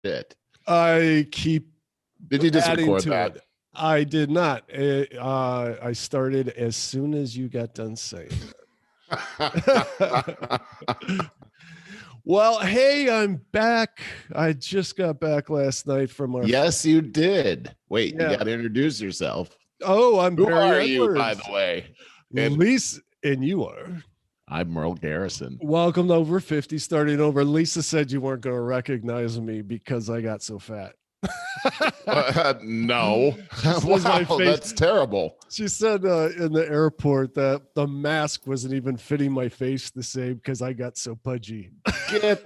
It. I keep Did you just adding record to that? it. I did not. I started as soon as you got done saying it. Well, hey, I'm back. I just got back last night from our. Yes, you did. Wait, you Yeah. got to introduce yourself. Oh, I'm Who Barry are Edwards. you, by the way? And Lisa, and you are. I'm Merle Garrison. Welcome to Over 50, starting over. Lisa said you weren't going to recognize me because I got so fat. No. Wow, that's terrible. She said in the airport that the mask wasn't even fitting my face the same because I got so pudgy. You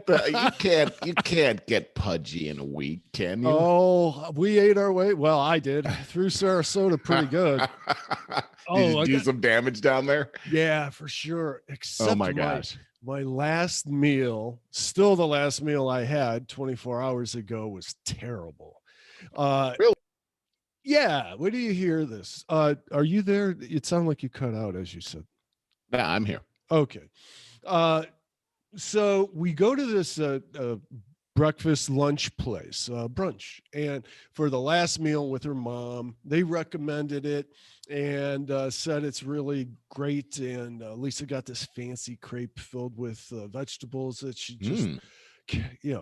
can't get pudgy in a week, can you? Oh, we ate our way. Well, I did through Sarasota pretty good. Did you do some damage down there? Yeah, for sure. Except oh my gosh. My last meal, still the last meal I had 24 hours ago, was terrible. Really? Yeah. Where do you hear this? Are you there? It sounded like you cut out as you said. Yeah, I'm here. Okay. So we go to this breakfast lunch place, brunch, and for the last meal with her mom, they recommended it and said it's really great. And Lisa got this fancy crepe filled with vegetables that she just,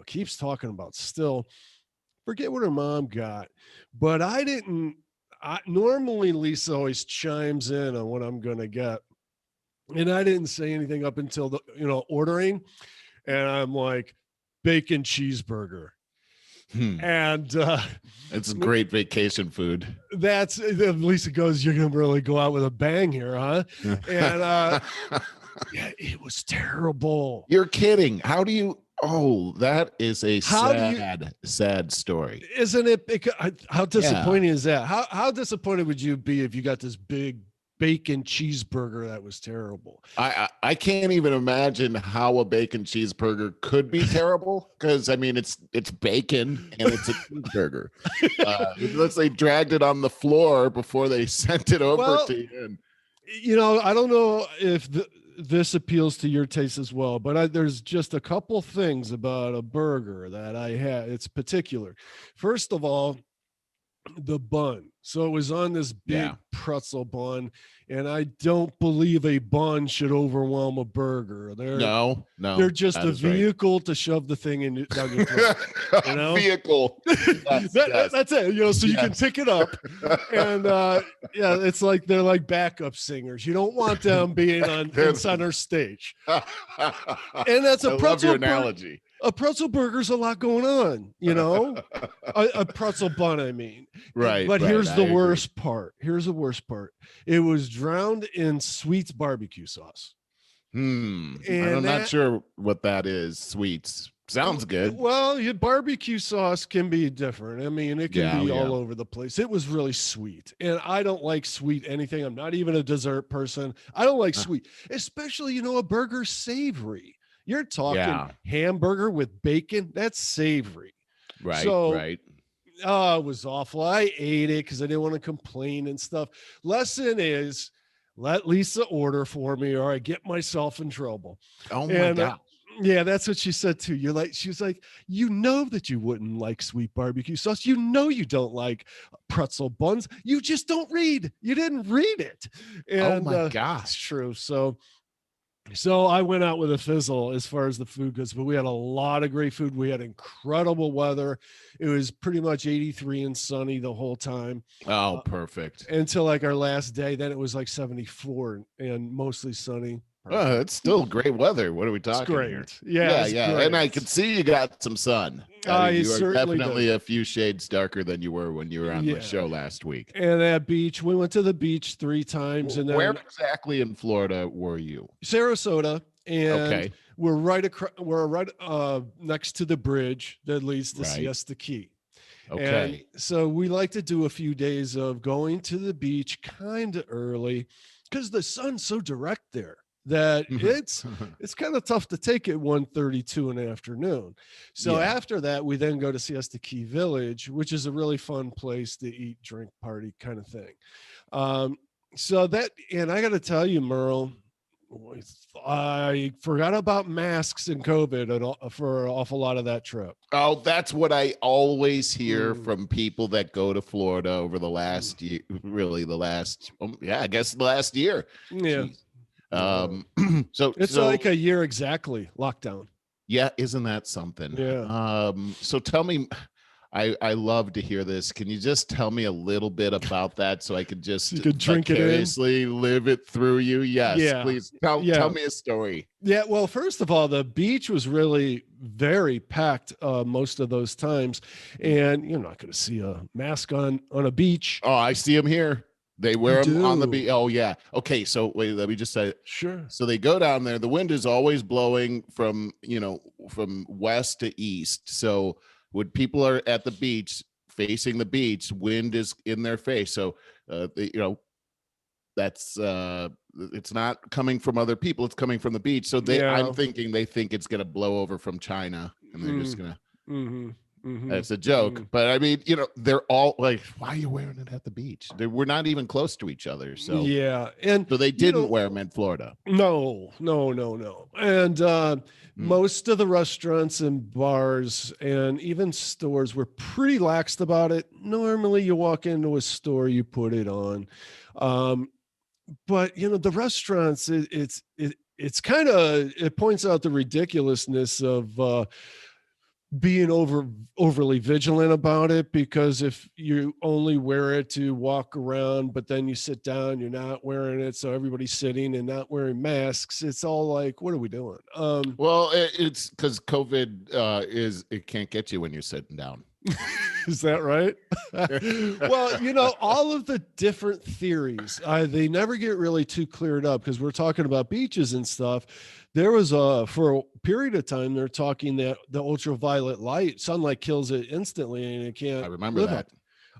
keeps talking about still. Forget what her mom got, but I didn't. Normally, Lisa always chimes in on what I'm going to get. And I didn't say anything up until the, ordering. And I'm like, bacon cheeseburger. And it's great vacation food. That's Lisa goes, you're going to really go out with a bang here, huh? And yeah, it was terrible. You're kidding. How do you? Oh, that is a sad story. Isn't it? How disappointing is that? How disappointed would you be if you got this big bacon cheeseburger that was terrible? I can't even imagine how a bacon cheeseburger could be terrible, because I mean it's bacon and it's a cheeseburger. Unless they dragged it on the floor before they sent it over to you. I don't know if this appeals to your taste as well, but there's just a couple things about a burger that I had. It's particular. First of all, the bun. So it was on this big pretzel bun, and I don't believe a bun should overwhelm a burger. They're just a vehicle to shove the thing in down your throat. Vehicle. That's it. So you can pick it up, and it's like they're like backup singers. You don't want them being on center stage. And that's a pretzel analogy. A pretzel burger's a lot going on, a pretzel bun, I mean. Right. But here's the worst part. It was drowned in Sweet's barbecue sauce. And I'm not sure what that is. Sweets. Sounds good. Well, your barbecue sauce can be different. I mean, it can be all over the place. It was really sweet. And I don't like sweet anything. I'm not even a dessert person. I don't like sweet, especially, a burger savory. You're talking hamburger with bacon. That's savory. Right. So, right. Oh, it was awful. I ate it because I didn't want to complain and stuff. Lesson is let Lisa order for me or I get myself in trouble. Oh my God. Yeah, that's what she said too. She was like, that you wouldn't like sweet barbecue sauce. You don't like pretzel buns. You just don't read. You didn't read it. And, oh my gosh. It's true. So I went out with a fizzle as far as the food goes, but we had a lot of great food. We had incredible weather. It was pretty much 83 and sunny the whole time. Oh, perfect. Until like our last day. Then it was like 74 and mostly sunny. Oh, it's still great weather. What are we talking here? Yeah. Great. And I can see you got some sun. You are definitely a few shades darker than you were when you were on the show last week. And that beach, we went to the beach 3 times. And then where exactly in Florida were you? Sarasota. And we're right next to the bridge that leads to Siesta Key. Okay. And so we like to do a few days of going to the beach kind of early because the sun's so direct there that it's kind of tough to take at 1:32 in the afternoon. So after that, we then go to Siesta Key Village, which is a really fun place to eat, drink, party kind of thing. And I got to tell you, Merle, I forgot about masks and COVID for an awful lot of that trip. Oh, that's what I always hear from people that go to Florida over the last year, really the last, I guess the last year. Yeah. So it's like a year exactly lockdown. Yeah, isn't that something? Yeah. So tell me, I love to hear this. Can you just tell me a little bit about that so I could just so you could drink vicariously live it through you? Yes, please tell me a story. Yeah, well, first of all, the beach was really very packed most of those times, and you're not going to see a mask on a beach. Oh, I see them here. They wear them on the beach. Oh, yeah. Okay, so wait, let me just say. Sure. So they go down there. The wind is always blowing from west to east. So when people are at the beach, facing the beach, wind is in their face. So, that's it's not coming from other people. It's coming from the beach. So I'm thinking they think it's going to blow over from China, and they're just going to. It's a joke, but I mean, they're all like, why are you wearing it at the beach? We're not even close to each other. So and so they didn't wear them in Florida. No. And most of the restaurants and bars and even stores were pretty laxed about it. Normally you walk into a store, you put it on. But the restaurants, it's kind of, it points out the ridiculousness of being overly vigilant about it, because if you only wear it to walk around, but then you sit down, you're not wearing it, so everybody's sitting and not wearing masks, it's all like, what are we doing? Well, it's because COVID it can't get you when you're sitting down. Is that right? Well, all of the different theories, they never get really too cleared up, because we're talking about beaches and stuff. There was for a period of time, they're talking that the ultraviolet sunlight kills it instantly, and it can't. I remember that.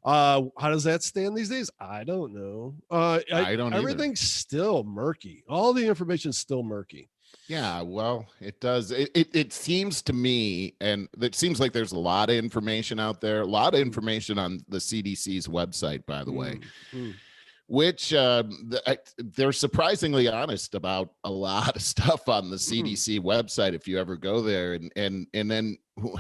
How does that stand these days? I don't know. I don't. Everything's still murky. All the information's still murky. Yeah, well, it does. It seems to me, and it seems like there's a lot of information out there, a lot of information on the CDC's website, by the way, which they're surprisingly honest about a lot of stuff on the CDC website if you ever go there. And then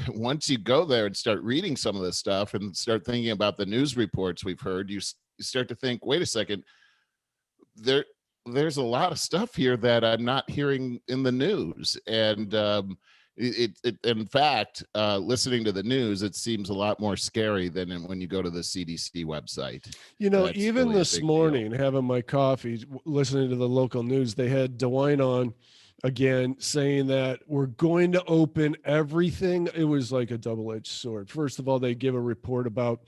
once you go there and start reading some of this stuff and start thinking about the news reports we've heard, you start to think, wait a second, there's a lot of stuff here that I'm not hearing in the news. And in fact, listening to the news, it seems a lot more scary than when you go to the CDC website. Even really this morning, having my coffee, listening to the local news, they had DeWine on again saying that we're going to open everything. It was like a double-edged sword. First of all, they give a report about,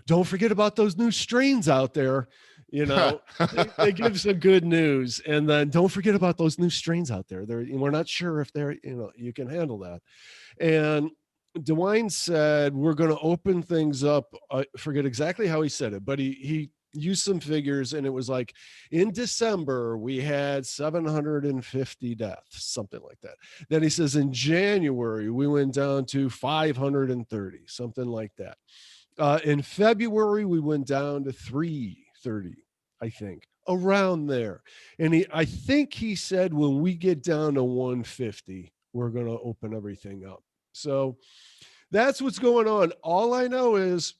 don't forget about those new strains out there. They give some good news, and then don't forget about those new strains out there. We're not sure if you can handle that. And DeWine said, we're going to open things up. I forget exactly how he said it, but he used some figures, and it was like in December, we had 750 deaths, something like that. Then he says in January, we went down to 530, something like that. In February, we went down to 330. I think around there. And I think he said, when we get down to 150, we're going to open everything up. So that's what's going on. All I know is,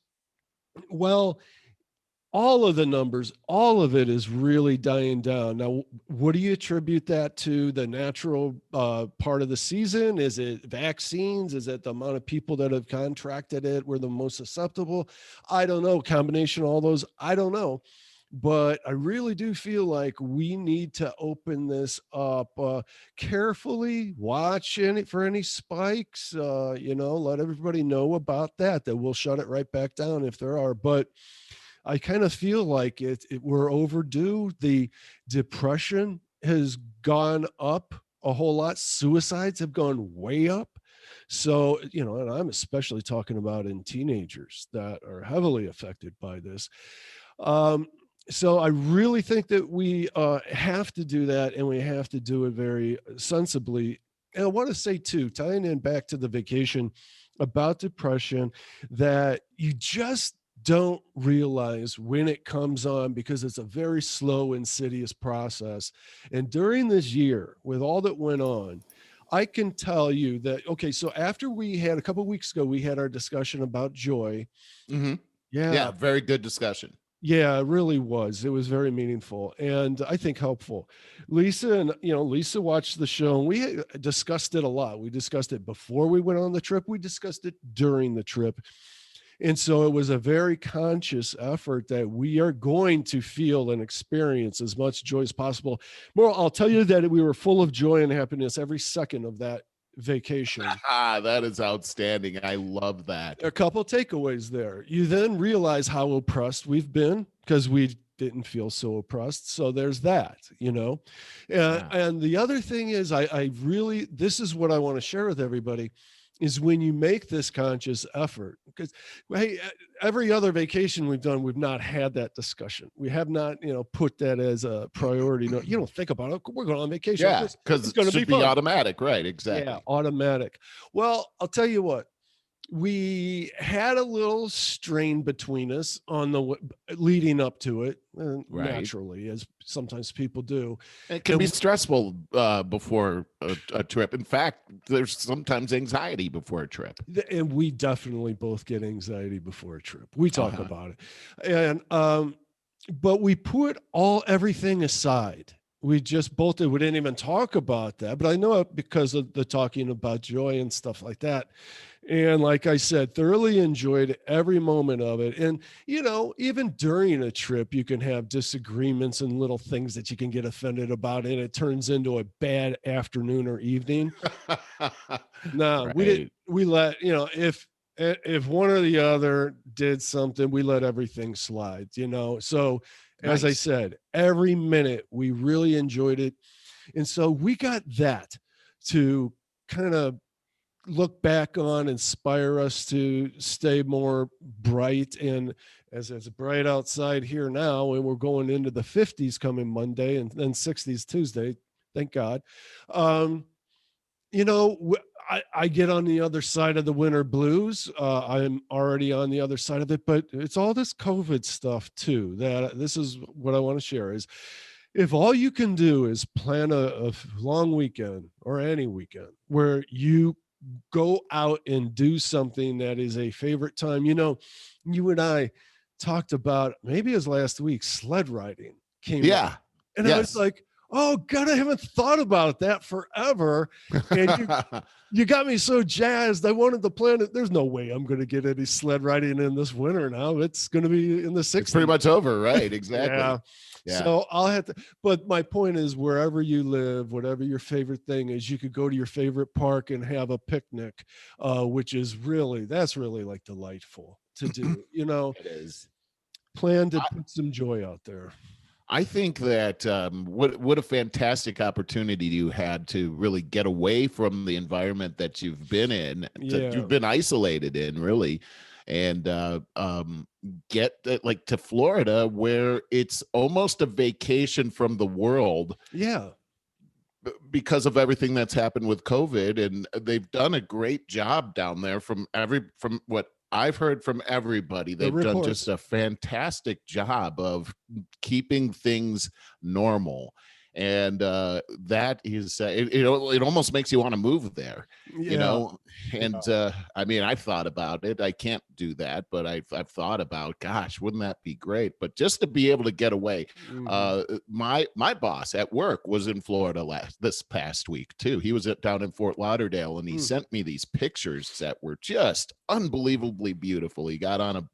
all of the numbers, all of it is really dying down. Now, what do you attribute that to? The natural part of the season? Is it vaccines? Is it the amount of people that have contracted it were the most susceptible? I don't know. Combination of all those, I don't know. But I really do feel like we need to open this up carefully, watch for any spikes, let everybody know about that we'll shut it right back down if there are. But I kind of feel like we're overdue. The depression has gone up a whole lot. Suicides have gone way up. So, and I'm especially talking about in teenagers that are heavily affected by this. So I really think that we have to do that, and we have to do it very sensibly. And I want to say too, tying in back to the vacation, about depression, that you just don't realize when it comes on, because it's a very slow, insidious process. And during this year, with all that went on, I can tell you that, okay, so after we had a couple of weeks ago, we had our discussion about joy. Mm-hmm. Yeah. Yeah, very good discussion. Yeah, it really was. It was very meaningful and I think helpful. Lisa watched the show and we discussed it a lot. We discussed it before we went on the trip. We discussed it during the trip. And so it was a very conscious effort that we are going to feel and experience as much joy as possible. Merle, I'll tell you that we were full of joy and happiness every second of that vacation. That is outstanding. I love that. A couple of takeaways there. You then realize how oppressed we've been because we didn't feel so oppressed. So there's that, Yeah. And the other thing is I really, this is what I want to share with everybody, is when you make this conscious effort, because hey, every other vacation we've done, we've not had that discussion. We have not, put that as a priority. No, you don't think about it. We're going on vacation. Yeah, because it's going to be automatic, right? Exactly. Yeah, automatic. Well, I'll tell you what. We had a little strain between us on the leading up to it, right. Naturally, as sometimes people do. It can be stressful before a trip. In fact, there's sometimes anxiety before a trip. And we definitely both get anxiety before a trip. We talk about it. And but we put everything aside. We just both did. We didn't even talk about that, but I know it because of the talking about joy and stuff like that. And like I said, thoroughly enjoyed every moment of it. And, even during a trip, you can have disagreements and little things that you can get offended about, and it turns into a bad afternoon or evening. No, right. We let, if one or the other did something, we let everything slide, So as I said, every minute we really enjoyed it. And so we got that to kind of look back on, inspire us to stay more bright. And as it's bright outside here now, and we're going into the 50s coming Monday and then 60s Tuesday, thank God. I get on the other side of the winter blues. I'm already on the other side of it, but it's all this COVID stuff too. That this is what I want to share is, if all you can do is plan a long weekend or any weekend where you go out and do something that is a favorite time. You and I talked about, maybe it was last week, sled riding came up. And I was like, oh God, I haven't thought about that forever. And you got me so jazzed. I wanted to plan it. There's no way I'm going to get any sled riding in this winter now. It's going to be in the 60s. It's pretty much over, right? Exactly. Yeah. So I'll have to, but my point is, wherever you live, whatever your favorite thing is, you could go to your favorite park and have a picnic, which is that's really like delightful to do, It is. Plan to put some joy out there. I think that what a fantastic opportunity you had to really get away from the environment that you've been in, you've been isolated in, really, and get to Florida, where it's almost a vacation from the world. Yeah. Because of everything that's happened with COVID, and they've done a great job down there. From what I've heard from everybody, they've done just a fantastic job of keeping things normal. And that is, it almost makes you want to move there, and I mean, I've thought about it. I can't do that, but I've thought about, gosh, wouldn't that be great? But just to be able to get away. My boss at work was in Florida this past week too. He was down in Fort Lauderdale, and he sent me these pictures that were just unbelievably beautiful. He got on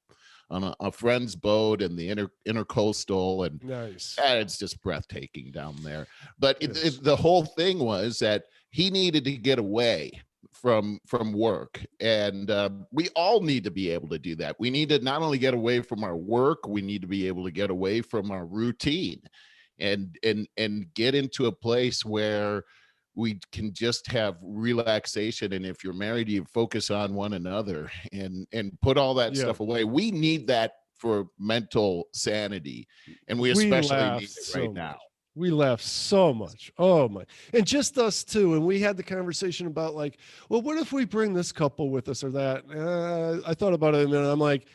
a friend's boat in the intercoastal, and nice. It's just breathtaking down there. But the whole thing was that he needed to get away from work, and we all need to be able to do that. We need to not only get away from our work, we need to be able to get away from our routine, and get into a place where we can just have relaxation. And if you're married, you focus on one another and put all that stuff away. We need that for mental sanity, and we especially need it right now. We laughed so much. Oh my. And just us too. And we had the conversation about like, well, what if we bring this couple with us or that? I thought about it, and I'm like,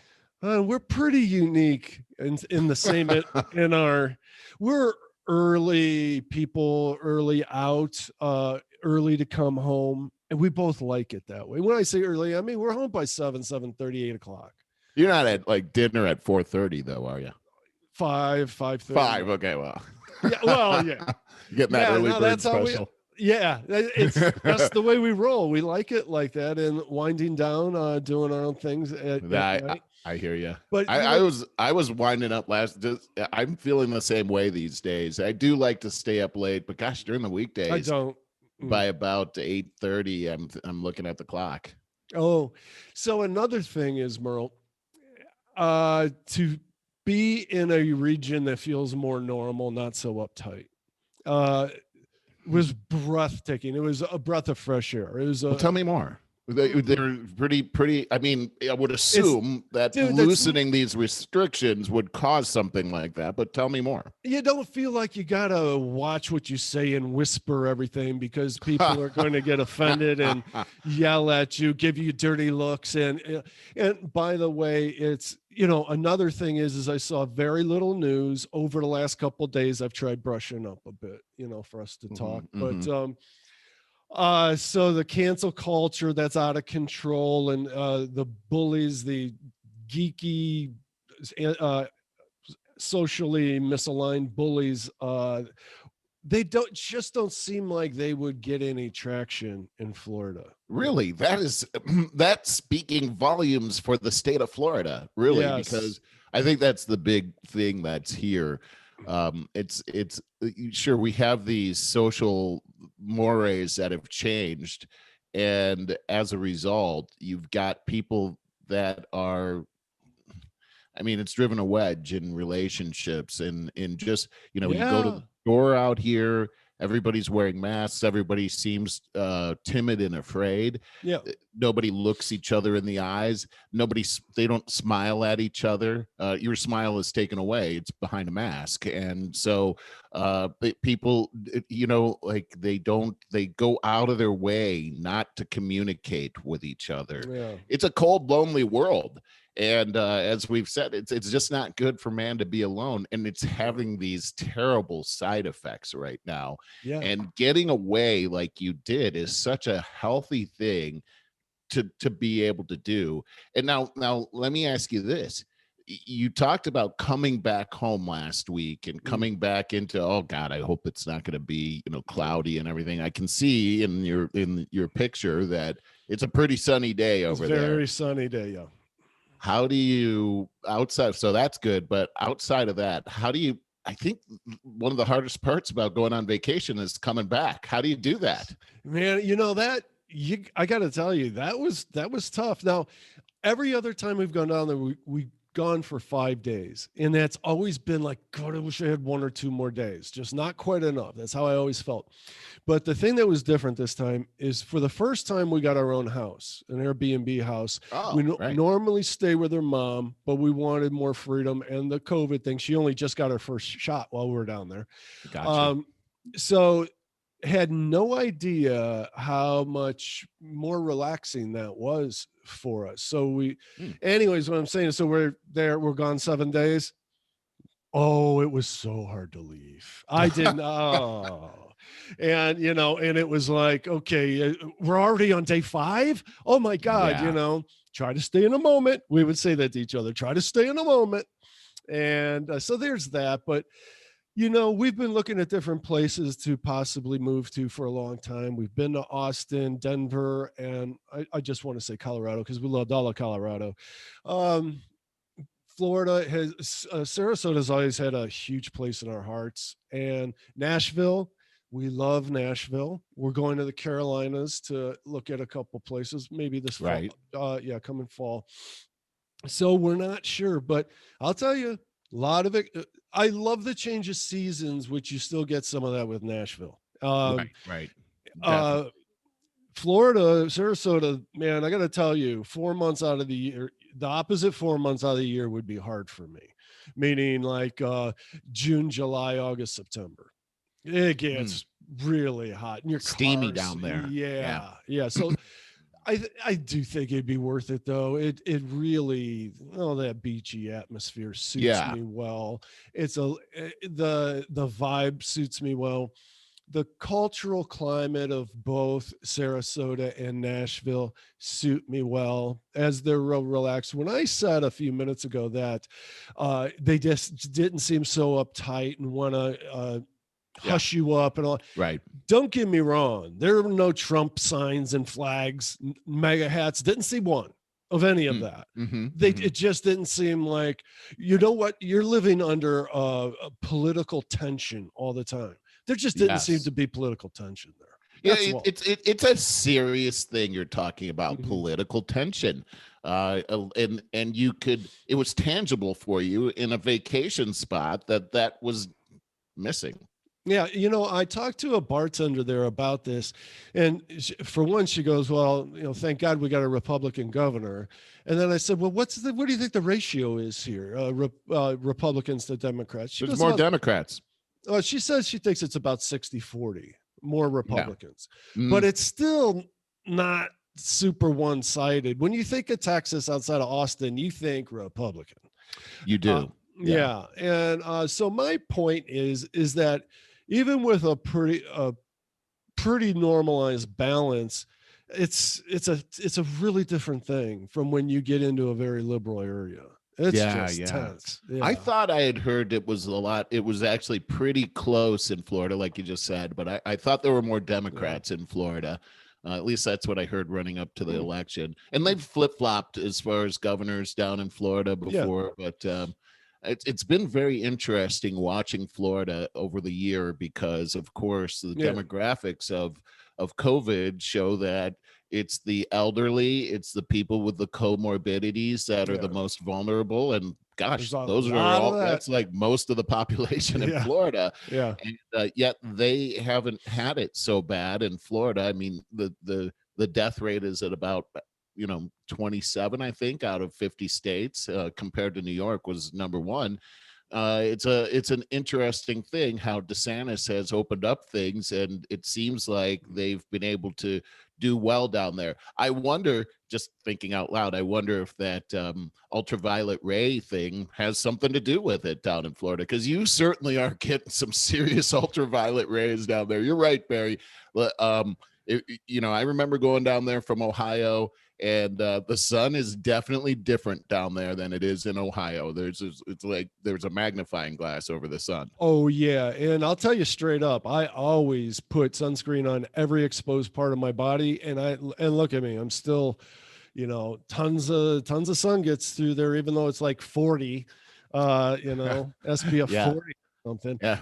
We're pretty unique in the same in our we're early people, early out, early to come home, and we both like it that way. When I say early, I mean we're home by 7:30, 8 o'clock. You're not at like dinner at 4:30 though, are you? 5:30. 5. Okay, well. Yeah, well, yeah. Getting that early bird that's special. It's that's the way we roll. We like it like that, and winding down, doing our own things at night. I hear you. But I was winding up I'm feeling the same way these days. I do like to stay up late, but gosh, during the weekdays, I don't. By about 8:30, I'm looking at the clock. Oh, so another thing is, Merle, to be in a region that feels more normal, not so uptight, was breathtaking. It was a breath of fresh air. It was well, tell me more. They're pretty. I mean, I would assume that loosening these restrictions would cause something like that, but tell me more. You don't feel like you got to watch what you say and whisper everything because people are going to get offended and yell at you, give you dirty looks. And by the way, it's, another thing is I saw very little news over the last couple of days. I've tried brushing up a bit, for us to talk, but, so the cancel culture that's out of control and the bullies, the geeky, socially misaligned bullies, they don't seem like they would get any traction in Florida. Really? That's speaking volumes for the state of Florida, really, yes. Because I think that's the big thing that's here. It's sure we have these social mores that have changed, and as a result you've got people that are, I mean, it's driven a wedge in relationships and in just, you go to the store out here, everybody's wearing masks, everybody seems timid and afraid. Yeah, nobody looks each other in the eyes, they don't smile at each other. Your smile is taken away, it's behind a mask. And so people, like they go out of their way not to communicate with each other. It's a cold, lonely world. And as we've said, it's just not good for man to be alone, and it's having these terrible side effects right now. Yeah. And getting away like you did is such a healthy thing to be able to do. And now let me ask you this. You talked about coming back home last week and coming back into, oh God, I hope it's not going to be, cloudy and everything. I can see in your picture that it's a pretty sunny day over there. Very sunny day, yeah. How do you so that's good, but outside of that, I think one of the hardest parts about going on vacation is coming back. How do you do that? Man, I got to tell you, that was tough. Now, every other time we've gone down there, we gone for 5 days, and that's always been like, God, I wish I had 1 or 2 more days, just not quite enough. That's how I always felt. But the thing that was different this time is, for the first time, we got our own house, an Airbnb house. We normally stay with her mom, but we wanted more freedom, and the COVID thing, she only just got her first shot while we were down there. Gotcha. So had no idea how much more relaxing that was for us. So anyways, what I'm saying is, so we're gone 7 days. Oh, it was so hard to leave. I didn't. And and it was like, okay, we're already on day 5. Oh my God, try to stay in a moment. We would say that to each other, try to stay in a moment. And so there's that. But we've been looking at different places to possibly move to for a long time. We've been to Austin, Denver, and I just want to say Colorado, because we loved all of Colorado. Florida Sarasota's always had a huge place in our hearts. And Nashville, we love Nashville. We're going to the Carolinas to look at a couple places, maybe this fall. Coming fall. So we're not sure, but I'll tell you, a lot of it. I love the change of seasons, which you still get some of that with Nashville. Right. Florida, Sarasota, man, I got to tell you, 4 months out of the year, the opposite 4 months out of the year would be hard for me. Meaning like June, July, August, September. It gets really hot. And you're steamy down there. Yeah. So I do think it'd be worth it though. It really, that beachy atmosphere suits Yeah. me well. The vibe suits me well. The cultural climate of both Sarasota and Nashville suit me well, as they're real relaxed. When I said a few minutes ago that they just didn't seem so uptight and want to hush you up and all. Right. Don't get me wrong. There were no Trump signs and flags, mega hats. Didn't see one of any of that. It just didn't seem like, you know what? You're living under a political tension all the time. There just didn't seem to be political tension there. It's a serious thing you're talking about, political tension. And it was tangible for you in a vacation spot that was missing. Yeah, I talked to a bartender there about this, and for one, she goes, "Well, thank God we got a Republican governor." And then I said, "Well, what do you think the ratio is here, Republicans to Democrats?" There's more Democrats. She says she thinks it's about 60-40, more Republicans, but it's still not super one-sided. When you think of Texas outside of Austin, you think Republican. You do. Yeah. And so my point is that even with a pretty normalized balance, it's a really different thing from when you get into a very liberal area. It's just tense. Yeah. I thought I had heard it was actually pretty close in Florida, like you just said, but I thought there were more Democrats in Florida. At least that's what I heard running up to the election. And they've flip-flopped as far as governors down in Florida before, but it's been very interesting watching Florida over the year because, of course, the demographics of COVID show that it's the elderly, it's the people with the comorbidities that are the most vulnerable. And gosh, those are all, that's like most of the population in Florida. Yeah. And yet they haven't had it so bad in Florida. I mean, the death rate is at about 27, I think, out of 50 states, compared to New York was number one. It's an interesting thing how DeSantis has opened up things, and it seems like they've been able to do well down there. I wonder, just thinking out loud, I wonder if that ultraviolet ray thing has something to do with it down in Florida, because you certainly are getting some serious ultraviolet rays down there. You're right, Barry. I remember going down there from Ohio, and the sun is definitely different down there than it is in Ohio. It's like there's a magnifying glass over the sun. Oh yeah, and I'll tell you straight up, I always put sunscreen on every exposed part of my body, and look at me, I'm still, tons of sun gets through there, even though it's like 40, SPF 40 something. Yeah.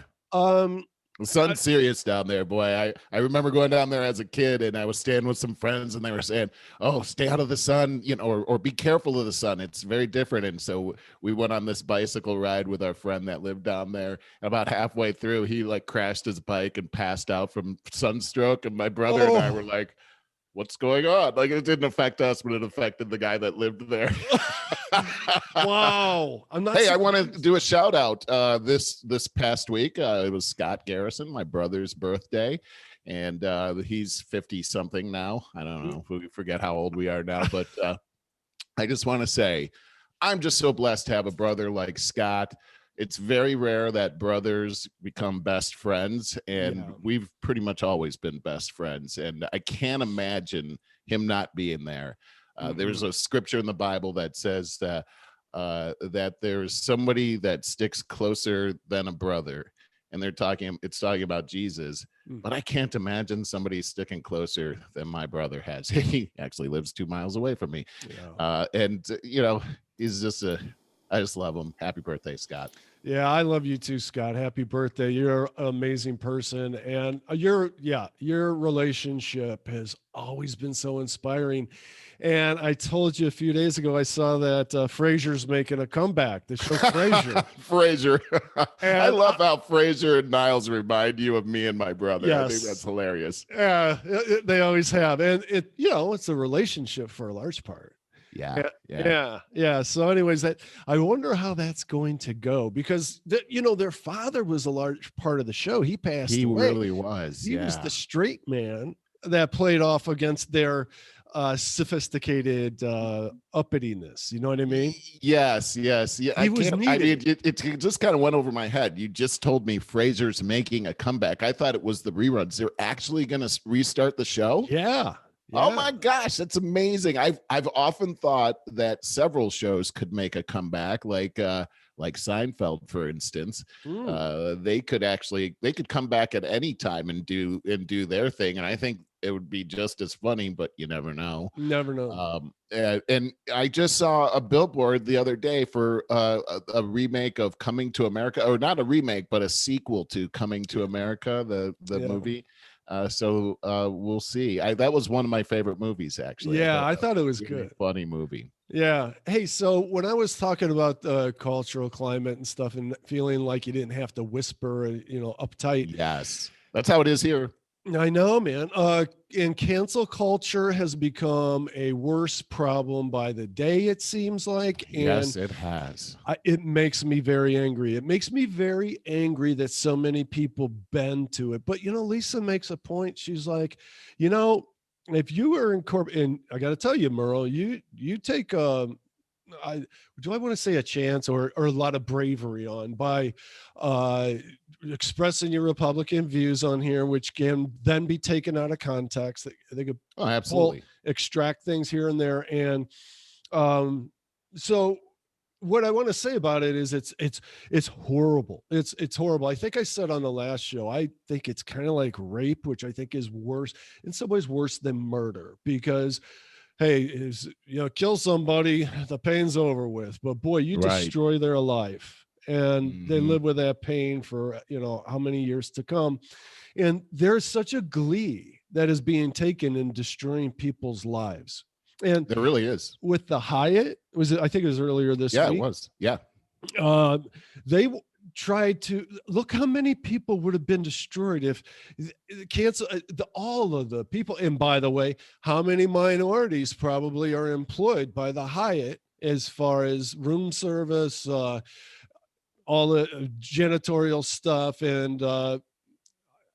The sun's serious down there, boy. I remember going down there as a kid, and I was staying with some friends, and they were saying, "Oh, stay out of the sun, or be careful of the sun. It's very different." And so we went on this bicycle ride with our friend that lived down there. About halfway through, he crashed his bike and passed out from sunstroke. And my brother and I were like, "What's going on?" It didn't affect us, but it affected the guy that lived there. Wow. I want to do a shout out. This past week, it was Scott Garrison, my brother's birthday, and he's 50 something now. I don't know if we forget how old we are now, but I just want to say I'm just so blessed to have a brother like Scott. It's very rare that brothers become best friends, and we've pretty much always been best friends. And I can't imagine him not being there. There's a scripture in the Bible that says that there's somebody that sticks closer than a brother, and it's talking about Jesus. But I can't imagine somebody sticking closer than my brother has. He actually lives 2 miles away from me. And he's just I just love him. Happy birthday, Scott. Yeah, I love you too, Scott. Happy birthday. You're an amazing person. And your relationship has always been so inspiring. And I told you a few days ago, I saw that Frasier's making a comeback, the show Frasier. Frasier. I love how Frasier and Niles remind you of me and my brother. Yes. I think that's hilarious. Yeah, they always have. And it's a relationship for a large part. Yeah. So anyways, I wonder how that's going to go, because their father was a large part of the show. He passed away. He really was. He was the straight man that played off against their sophisticated uppityness. You know what I mean? Yes. Yeah. He was I needed. mean, it just kind of went over my head. You just told me Frasier's making a comeback. I thought it was the reruns. They're actually going to restart the show. Yeah. Oh my gosh, that's amazing. I've often thought that several shows could make a comeback, like Seinfeld, for instance. They could come back at any time and do their thing, and I think it would be just as funny, but you never know. Never know. And I just saw a billboard the other day for a remake of Coming to America, or not a remake, but a sequel to Coming to America, the movie. So we'll see. That was one of my favorite movies, actually. Yeah, I thought it was really good. Funny movie. Yeah. Hey, so when I was talking about the cultural climate and stuff and feeling like you didn't have to whisper, uptight. Yes, that's how it is here. I know, man. And cancel culture has become a worse problem by the day, it seems like. And yes, it has. It makes me very angry. It makes me very angry that so many people bend to it. But, Lisa makes a point. She's like, if you were in corporate, and I got to tell you, Merle, you take do I want to say a chance or a lot of bravery on by expressing your Republican views on here, which can then be taken out of context. They could absolutely extract things here and there. And so what I want to say about it is it's horrible. It's horrible. I think I said on the last show, I think it's kind of like rape, which I think is worse, in some ways worse than murder, because hey, kill somebody, the pain's over with. But boy, you destroy their life, and they live with that pain for how many years to come. And there's such a glee that is being taken in destroying people's lives. And there really is. With the Hyatt, I think it was earlier this week. Yeah, it was. Yeah. They tried to look how many people would have been destroyed if cancel all of the people. And by the way, how many minorities probably are employed by the Hyatt as far as room service, all the janitorial stuff, and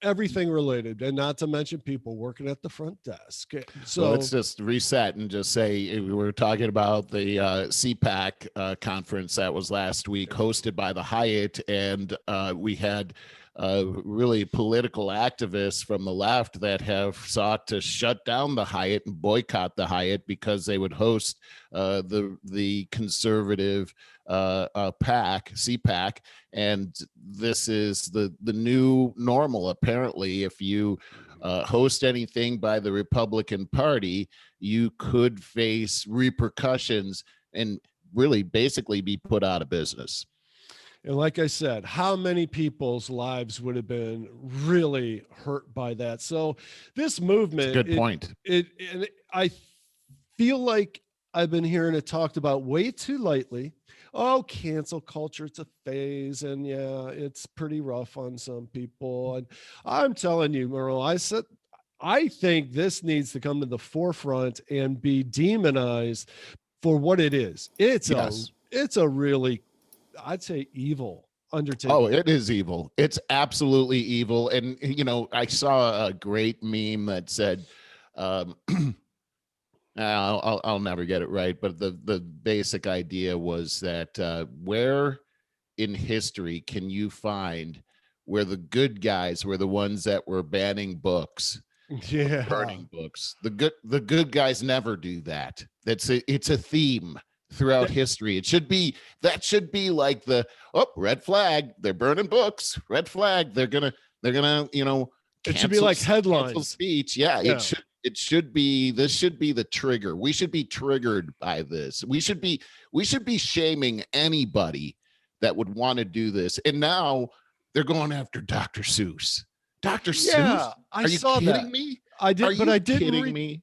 everything related, and not to mention people working at the front desk. So let's just reset and just say we were talking about the CPAC conference that was last week, hosted by the Hyatt, and we had really political activists from the left that have sought to shut down the Hyatt and boycott the Hyatt because they would host the conservative CPAC, and this is the new normal. Apparently, if you host anything by the Republican Party, you could face repercussions and really basically be put out of business. And like I said, how many people's lives would have been really hurt by that? So this movement, good point. And I feel like I've been hearing it talked about way too lightly. Oh, cancel culture, it's a phase. And yeah, it's pretty rough on some people. And I'm telling you, Merle, I think this needs to come to the forefront and be demonized for what it is. It's a really, I'd say, evil undertaking. Oh, it is evil. It's absolutely evil. And, I saw a great meme that said, I'll never get it right, but the basic idea was that where in history can you find where the good guys were the ones that were banning books, burning books? The good guys never do that. It's a theme throughout history. It should be like red flag, they're burning books, red flag, they're gonna it should be like headlines. Speech. Yeah. This should be the trigger. We should be triggered by this. We should be shaming anybody that would want to do this. And now they're going after Dr. Seuss. Dr. Seuss? I saw that. Are you kidding me? I did, but I didn't. Kidding me?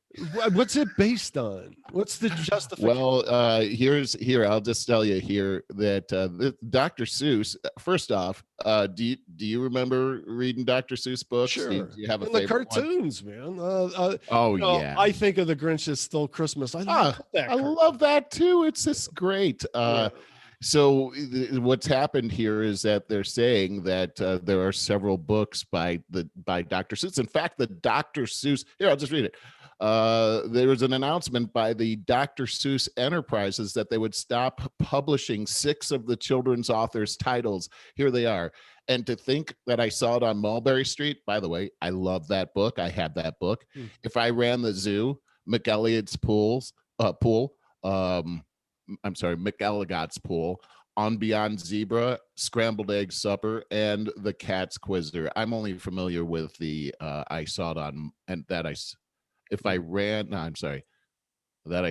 What's it based on? What's the justification? Well, I'll just tell you here that Dr. Seuss. First off, do you remember reading Dr. Seuss books? Sure. Do you have a favorite favorite cartoons, man? Yeah. I think of The Grinch That Stole Christmas. I love that too. It's just great. So what's happened here is that they're saying that there are several books by Dr. Seuss. In fact, the Dr. Seuss, here, I'll just read it. there was an announcement by the Dr. Seuss Enterprises that they would stop publishing 6 of the children's authors' titles. Here they are. And to think that I saw it on Mulberry Street, by the way, I love that book. I had that book. If I Ran the Zoo, McElligot's pool, McElligot's Pool, On Beyond Zebra, Scrambled Egg Supper, and The Cat's Quizzer. I'm only familiar with the I saw it on, and that I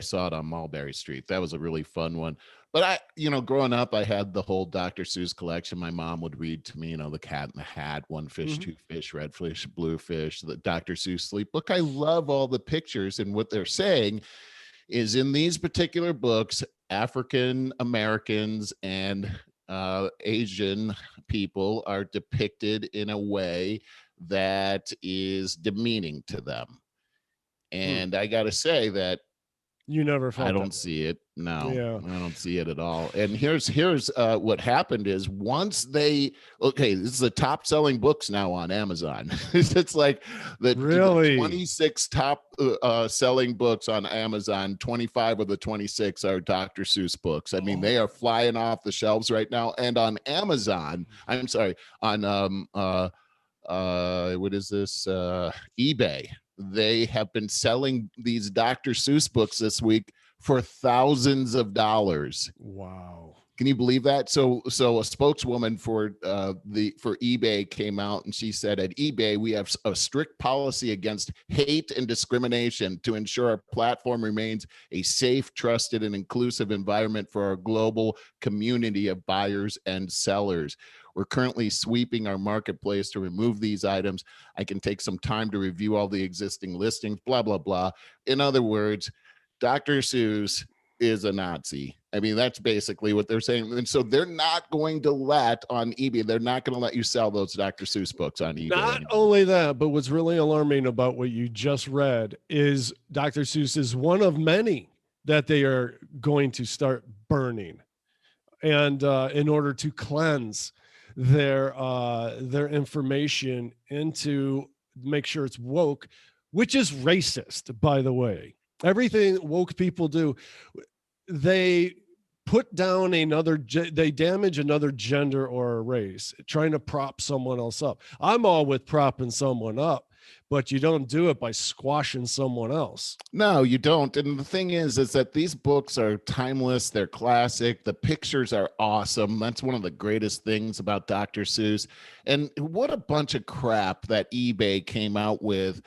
saw it on Mulberry Street. That was a really fun one. But growing up, I had the whole Dr. Seuss collection. My mom would read to me, The Cat in the Hat, One Fish, Two Fish, Red Fish, Blue Fish, the Dr. Seuss Sleep Book. I love all the pictures, and what they're saying is in these particular books, African Americans and Asian people are depicted in a way that is demeaning to them. And I got to say that you never felt I don't see it. No, I don't see it at all. And here's what happened is once this is the top selling books now on Amazon. It's like the 26 top selling books on Amazon. 25 of the 26 are Dr. Seuss books. I mean, they are flying off the shelves right now. And on Amazon, on what is this? eBay. They have been selling these Dr. Seuss books this week for thousands of dollars. Wow. Can you believe that? So a spokeswoman for eBay came out and she said, at eBay, we have a strict policy against hate and discrimination to ensure our platform remains a safe, trusted, and inclusive environment for our global community of buyers and sellers. We're currently sweeping our marketplace to remove these items. I can take some time to review all the existing listings, blah, blah, blah. In other words, Dr. Seuss is a Nazi. I mean, that's basically what they're saying. And so they're not going to let on eBay, they're not going to let you sell those Dr. Seuss books on eBay. Not only that, but what's really alarming about what you just read is Dr. Seuss is one of many that they are going to start burning. And in order to cleanse their information into make sure it's woke, which is racist, by the way. Everything woke people do, they put down they damage another gender or a race, trying to prop someone else up. I'm all with propping someone up, but you don't do it by squashing someone else. No, you don't. And the thing is that these books are timeless. They're classic. The pictures are awesome. That's one of the greatest things about Dr. Seuss. And what a bunch of crap that eBay came out with,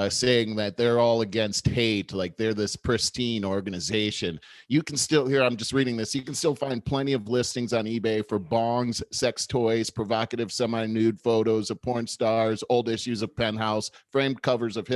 saying that they're all against hate, like they're this pristine organization. You can still, here, I'm just reading this, you can still find plenty of listings on eBay for bongs, sex toys, provocative semi-nude photos of porn stars, old issues of Penthouse, framed covers of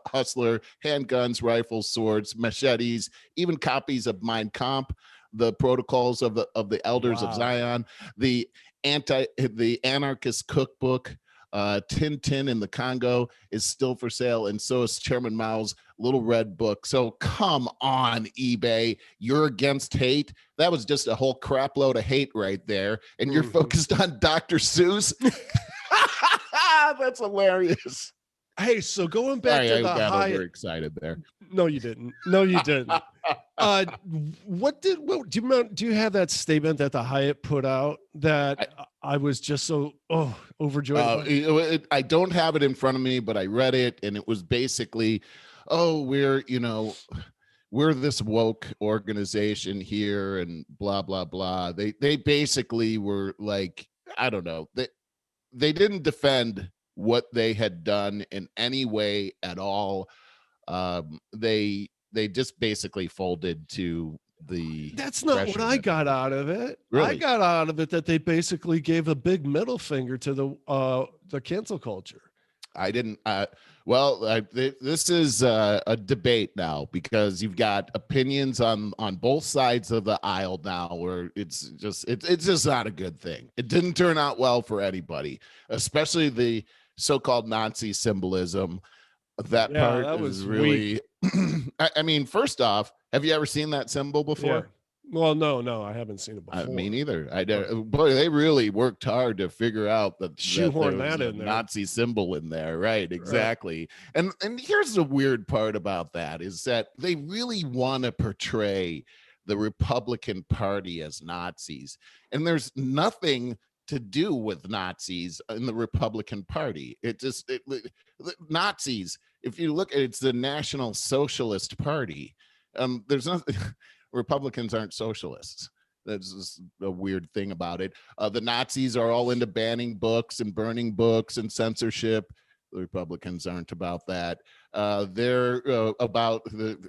Hustler, handguns, rifles, swords, machetes, even copies of Mein Kampf, the Protocols of the Elders of Zion, the Anarchist Cookbook, Tintin in the Congo is still for sale, and so is Chairman Mao's Little Red Book. So come on, eBay, you're against hate. That was just a whole crap load of hate right there, and you're focused on Dr. Seuss. That's hilarious. Hey, so going back to the Hyatt, over excited there. No, you didn't. No, you didn't. Do you have that statement that the Hyatt put out that I was just so overjoyed? I don't have it in front of me, but I read it, and it was basically, we're this woke organization here, and blah blah blah. They basically were like, I don't know, they didn't defend what they had done in any way at all. They just basically folded to the. That's not what I got out of it. Really? I got out of it that they basically gave a big middle finger to the cancel culture. I didn't. This is a debate now, because you've got opinions on both sides of the aisle now, where it's just not a good thing. It didn't turn out well for anybody, especially the so-called Nazi symbolism. That part was really. I mean, first off, have you ever seen that symbol before? Well, no, I haven't seen it before. Me neither. Boy, they really worked hard to figure out that there Shoehorn was that a in there. Nazi symbol in there. Right, Right. exactly. And here's the weird part about that is that they really want to portray the Republican Party as Nazis, and there's nothing to do with Nazis in the Republican Party. Nazis. If you look at it's the National Socialist Party. There's nothing. Republicans aren't socialists. That's just a weird thing about it. The Nazis are all into banning books and burning books and censorship. The Republicans aren't about that. They're about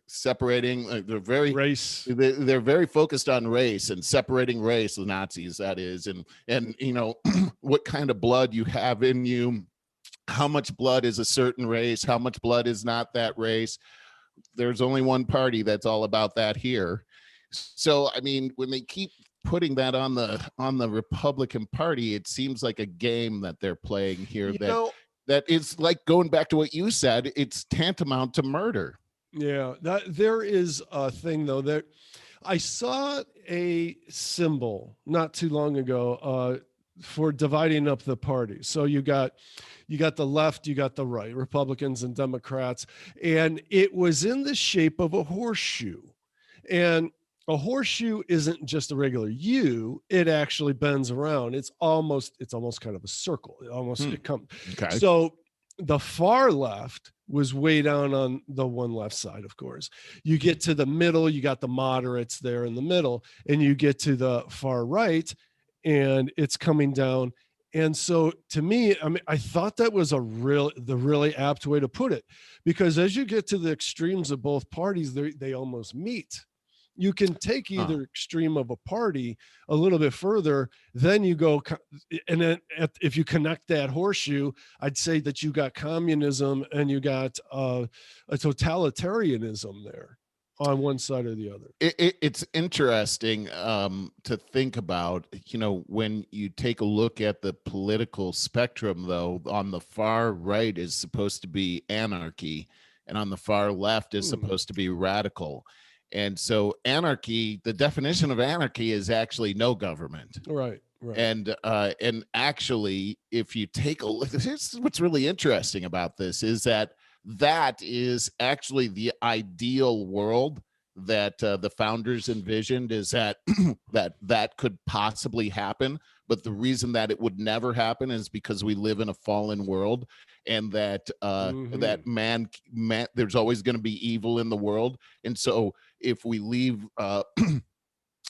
separating. They're very Race. They're very focused on race and separating race. The Nazis, that is, and you know what kind of blood you have in you. How much blood is a certain race? How much blood is not that race? There's only one party that's all about that here. So I mean, when they keep putting that on the Republican Party, it seems like a game that they're playing here. That is like going back to what you said. It's tantamount to murder. Yeah, that there is a thing though that I saw a symbol not too long ago for dividing up the parties. So you got the left, you got the right, Republicans and Democrats, and it was in the shape of a horseshoe. And a horseshoe isn't just a regular U, it actually bends around. It's almost kind of a circle. It comes. Okay. So the far left was way down on the one left side, of course. You get to the middle, you got the moderates there in the middle, and you get to the far right, and it's coming down. And so to me, I mean, I thought that was the really apt way to put it, because as you get to the extremes of both parties, they almost meet. You can take either extreme of a party a little bit further, then you go, and then if you connect that horseshoe, I'd say that you got communism and you got a totalitarianism there on one side or the other. It's interesting to think about, you know, when you take a look at the political spectrum, though, on the far right is supposed to be anarchy, and on the far left is supposed to be radical. And so anarchy, the definition of anarchy is actually no government. Right. And actually, if you take a look, here's what's really interesting about this is that is actually the ideal world that the founders envisioned, is that that could possibly happen. But the reason that it would never happen is because we live in a fallen world, and that that man, there's always going to be evil in the world. And so if we leave,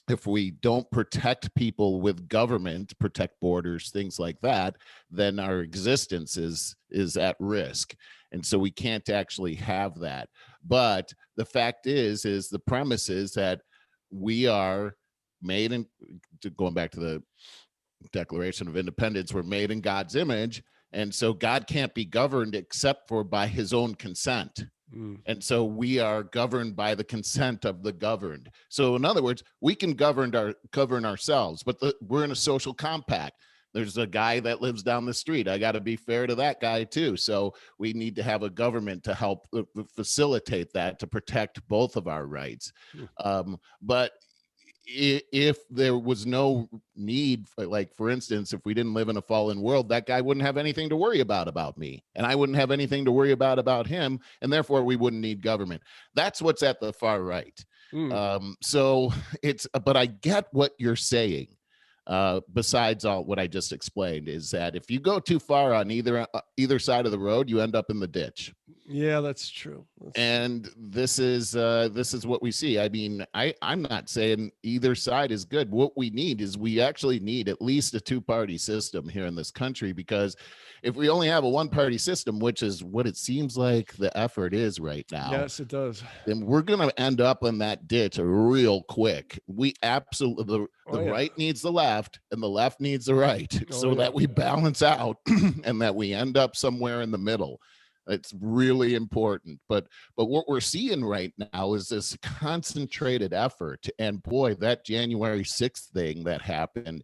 if we don't protect people with government, protect borders, things like that, then our existence is at risk. And so we can't actually have that. But the fact is the premise is that we are made in, going back to the Declaration of Independence, we're made in God's image. And so God can't be governed except for by his own consent. And so we are governed by the consent of the governed. So in other words, we can govern ourselves, but we're in a social compact. There's a guy that lives down the street. I got to be fair to that guy too. So we need to have a government to help facilitate that, to protect both of our rights. But if there was no need, like for instance, if we didn't live in a fallen world, that guy wouldn't have anything to worry about me, and I wouldn't have anything to worry about him, and therefore we wouldn't need government. That's what's at the far right. So but I get what you're saying. Besides all what I just explained, is that if you go too far on either side of the road, you end up in the ditch. Yeah, that's true. And this is what we see. I mean, I'm not saying either side is good. What we need is we actually need at least a two-party system here in this country, because if we only have a one-party system, which is what it seems like the effort is right now. Yes, it does. Then we're going to end up in that ditch real quick. We absolutely, the right needs the left and the left needs the right, so that we balance out and that we end up somewhere in the middle. It's really important. But what we're seeing right now is this concentrated effort. And boy, that January 6th thing that happened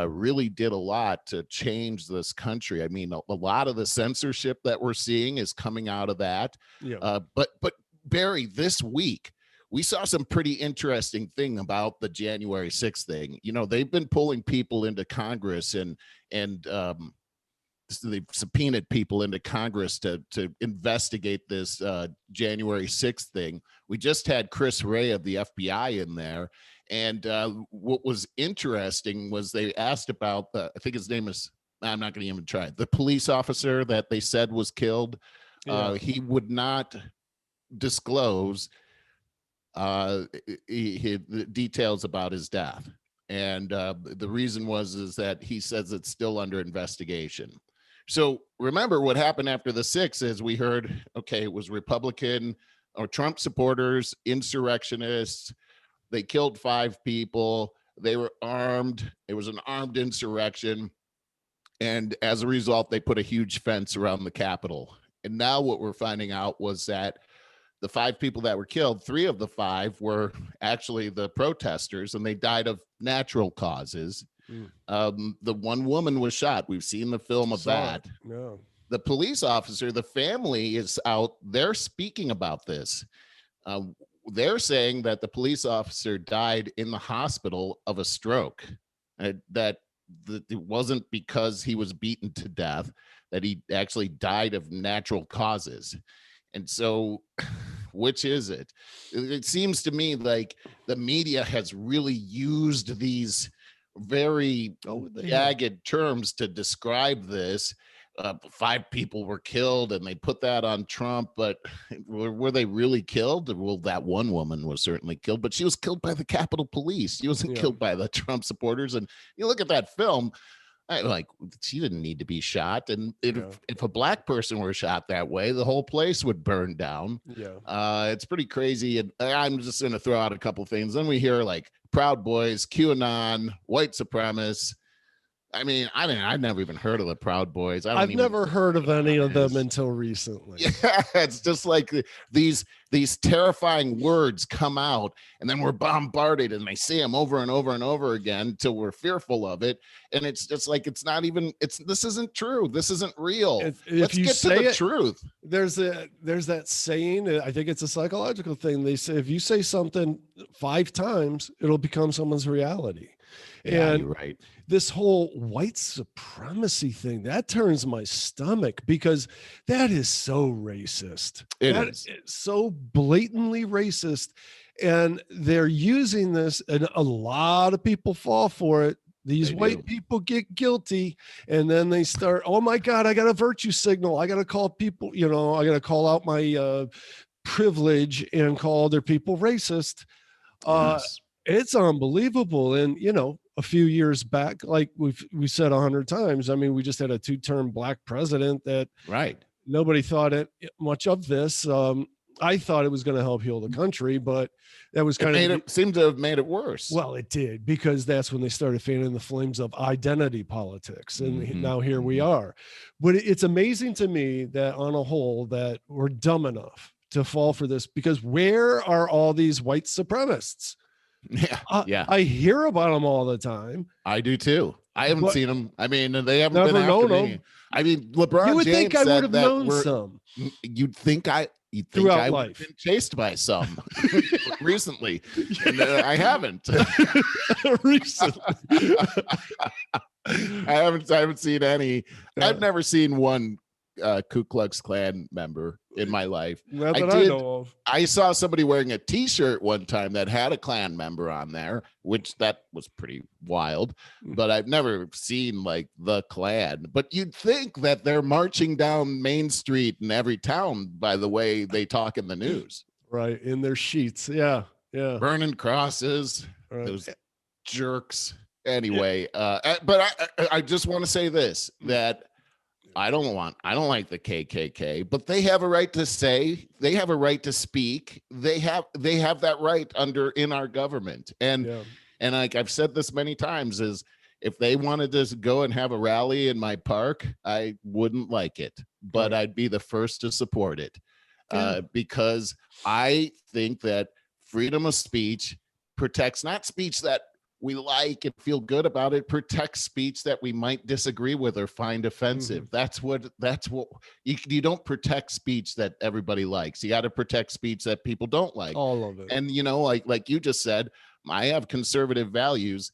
really did a lot to change this country. I mean, a lot of the censorship that we're seeing is coming out of that. But Barry, this week we saw some pretty interesting thing about the January 6th thing. You know, they've been pulling people into Congress and they've subpoenaed people into Congress to investigate this January 6th thing. We just had Chris Wray of the FBI in there. And what was interesting was they asked about I think his name is, I'm not going to even try, the police officer that they said was killed. He would not disclose the details about his death. And the reason is that he says it's still under investigation. So remember what happened after the 6th is we heard, okay, it was Republican or Trump supporters, insurrectionists. They killed 5 people. They were armed. It was an armed insurrection. And as a result, they put a huge fence around the Capitol. And now what we're finding out was that the 5 people that were killed, 3 of the 5 were actually the protesters, and they died of natural causes. The one woman was shot. We've seen the film of that. Yeah. The police officer, the family is out. They're speaking about this. They're saying that the police officer died in the hospital of a stroke, that it wasn't because he was beaten to death, that he actually died of natural causes. And so which is it? It seems to me like the media has really used these very jagged terms to describe this. 5 people were killed and they put that on Trump, but were they really killed? Well, that one woman was certainly killed, but she was killed by the Capitol Police. She wasn't killed by the Trump supporters. And you look at that film, she didn't need to be shot. And if a black person were shot that way, the whole place would burn down. It's pretty crazy. And I'm just going to throw out a couple things. Then we hear like Proud Boys, QAnon, white supremacists. I've never even heard of the Proud Boys. I've never heard of any of them until recently. Yeah, it's just like these terrifying words come out, and then we're bombarded, and they say them over and over and over again until we're fearful of it. And it's just like this isn't true. This isn't real. Let's get to the truth. There's that saying. I think it's a psychological thing. They say if you say something 5 times, it'll become someone's reality. Yeah, you're right. This whole white supremacy thing, that turns my stomach because that is so racist. It is so blatantly racist. And they're using this, and a lot of people fall for it. These white people get guilty, and then they start, oh my God, I got a virtue signal. I got to call people, I got to call out my privilege and call other people racist. Yes. It's unbelievable. And, a few years back, like we said 100 times, we just had a 2-term black president that nobody thought much of this. I thought it was going to help heal the country, but that was seemed to have made it worse. Well, it did, because that's when they started fanning the flames of identity politics. And now here we are. But it's amazing to me that on a whole that we're dumb enough to fall for this, because where are all these white supremacists? I hear about them all the time. I do too. I haven't seen them. They haven't been after me. LeBron you would James think I would have known some. You'd think I throughout would have been chased by some recently, and I haven't. Recently, I haven't seen any. I've never seen one Ku Klux Klan member in my life. Not that I know of. I saw somebody wearing a t-shirt one time that had a Klan member on there, which that was pretty wild, but I've never seen like the Klan. But you'd think that they're marching down Main Street in every town by the way they talk in the news. Right, in their sheets. Yeah. Burning crosses, those jerks. Anyway, but I just want to say this, that I don't like the KKK, but they have a right to say, they have a right to speak. They have that right in our government. And like I've said this many times, is if they wanted to go and have a rally in my park, I wouldn't like it, but I'd be the first to support it. Because I think that freedom of speech protects not speech that we like and feel good about. It protects speech that we might disagree with or find offensive. That's what you don't protect speech that everybody likes. You got to protect speech that people don't like. All of it. And like you just said, I have conservative values.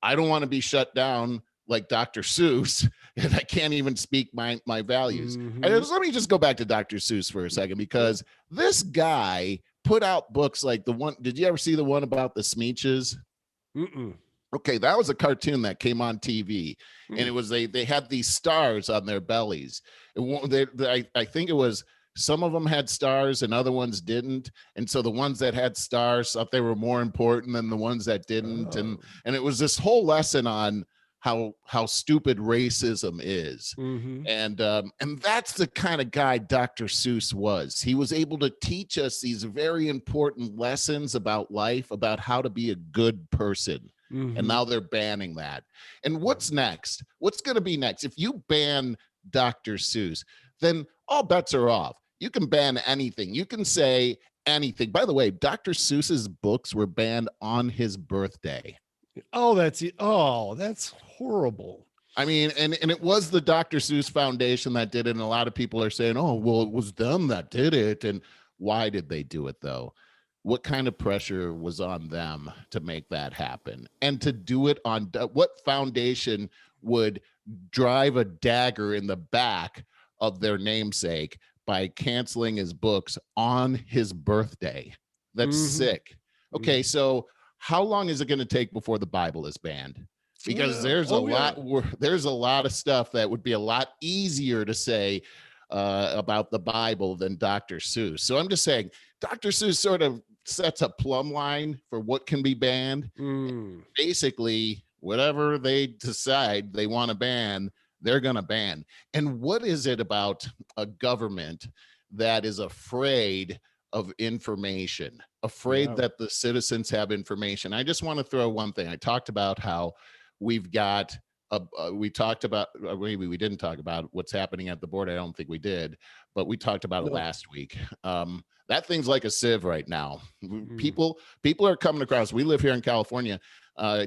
I don't want to be shut down like Dr. Seuss, and I can't even speak my values. And let me just go back to Dr. Seuss for a second, because this guy put out books like the one. Did you ever see the one about the Smeeches? Okay, that was a cartoon that came on TV, and it was they had these stars on their bellies. I think it was some of them had stars and other ones didn't, and so the ones that had stars thought they were more important than the ones that didn't, and it was this whole lesson on how stupid racism is. And that's the kind of guy Dr. Seuss was. He was able to teach us these very important lessons about life, about how to be a good person. And now they're banning that. And what's next? What's going to be next? If you ban Dr. Seuss, then all bets are off. You can ban anything. You can say anything. By the way, Dr. Seuss's books were banned on his birthday. Oh, that's horrible. I mean, and it was the Dr. Seuss Foundation that did it. And a lot of people are saying, oh, well, it was them that did it. And why did they do it, though? What kind of pressure was on them to make that happen? And to do it on what foundation would drive a dagger in the back of their namesake by canceling his books on his birthday? That's sick. Okay, so how long is it going to take before the Bible is banned? Because there's a lot of stuff that would be a lot easier to say about the Bible than Dr. Seuss. So I'm just saying, Dr. Seuss sort of sets a plumb line for what can be banned. Basically, whatever they decide they want to ban, they're going to ban. And what is it about a government that is afraid of information, afraid that the citizens have information? I just want to throw one thing. I talked about how we've got we talked about, maybe we didn't talk about what's happening at the border. I don't think we did, but we talked about it last week. That thing's like a sieve right now. People are coming across. We live here in California.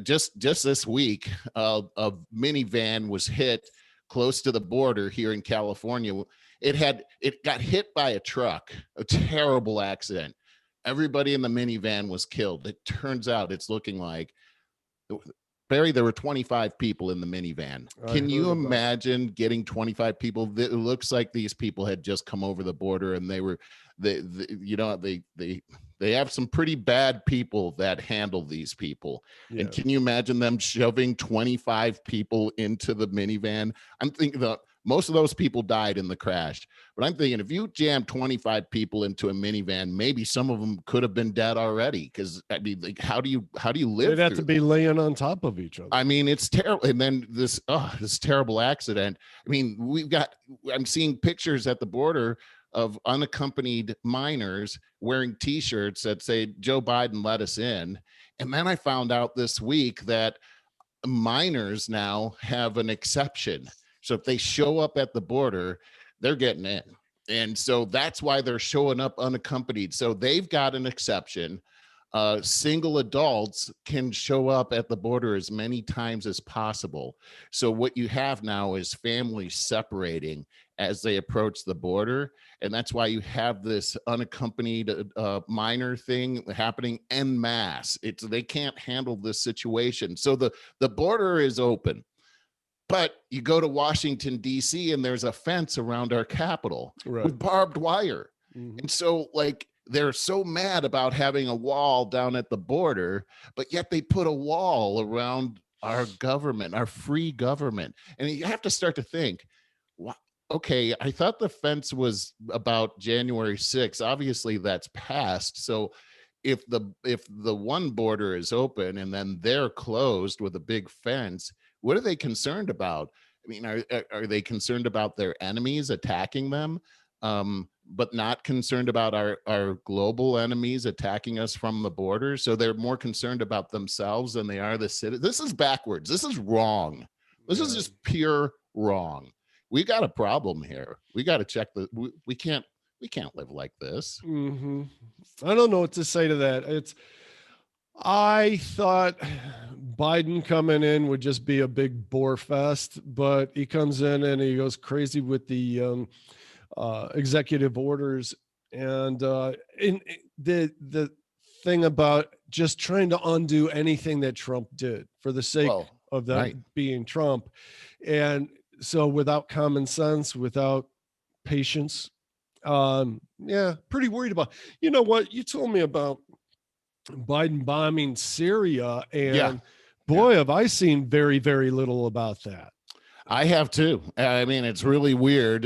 Just this week, a minivan was hit close to the border here in California. It got hit by a truck, a terrible accident. Everybody in the minivan was killed. It turns out it's looking like, Barry, there were 25 people in the minivan. Can you imagine getting 25 people? It looks like these people had just come over the border, and they have some pretty bad people that handle these people. Yeah. And can you imagine them shoving 25 people into the minivan? I'm thinking that most of those people died in the crash, but I'm thinking if you jam 25 people into a minivan, maybe some of them could have been dead already. Because I mean, like, how do you live? They'd have to be laying on top of each other. I mean, it's terrible. And then this terrible accident. I mean, I'm seeing pictures at the border of unaccompanied minors wearing T-shirts that say Joe Biden let us in. And then I found out this week that minors now have an exception. So if they show up at the border, they're getting in. And so that's why they're showing up unaccompanied. So they've got an exception. Single adults can show up at the border as many times as possible. So what you have now is families separating as they approach the border. And that's why you have this unaccompanied minor thing happening en masse. They can't handle this situation. So the border is open. But you go to Washington, D.C., and there's a fence around our Capitol with barbed wire. And so, like, they're so mad about having a wall down at the border, but yet they put a wall around our government, our free government. And you have to start to think, okay, I thought the fence was about January 6th. Obviously, that's passed. So if the one border is open and then they're closed with a big fence, what are they concerned about? I mean, are they concerned about their enemies attacking them, but not concerned about our global enemies attacking us from the border? So they're more concerned about themselves than they are the city. This is backwards. This is wrong. This is just pure wrong. We got a problem here. We got to check we can't live like this. I don't know what to say to that. I thought Biden coming in would just be a big bore fest, but he comes in and he goes crazy with the executive orders, and the thing about just trying to undo anything that Trump did for the sake Well, of that right. being Trump, and so without common sense, without patience, yeah, pretty worried about. You know what you told me about Biden bombing Syria, Yeah. and Yeah. boy, have I seen very, very little about that. I have too. I mean, it's really weird.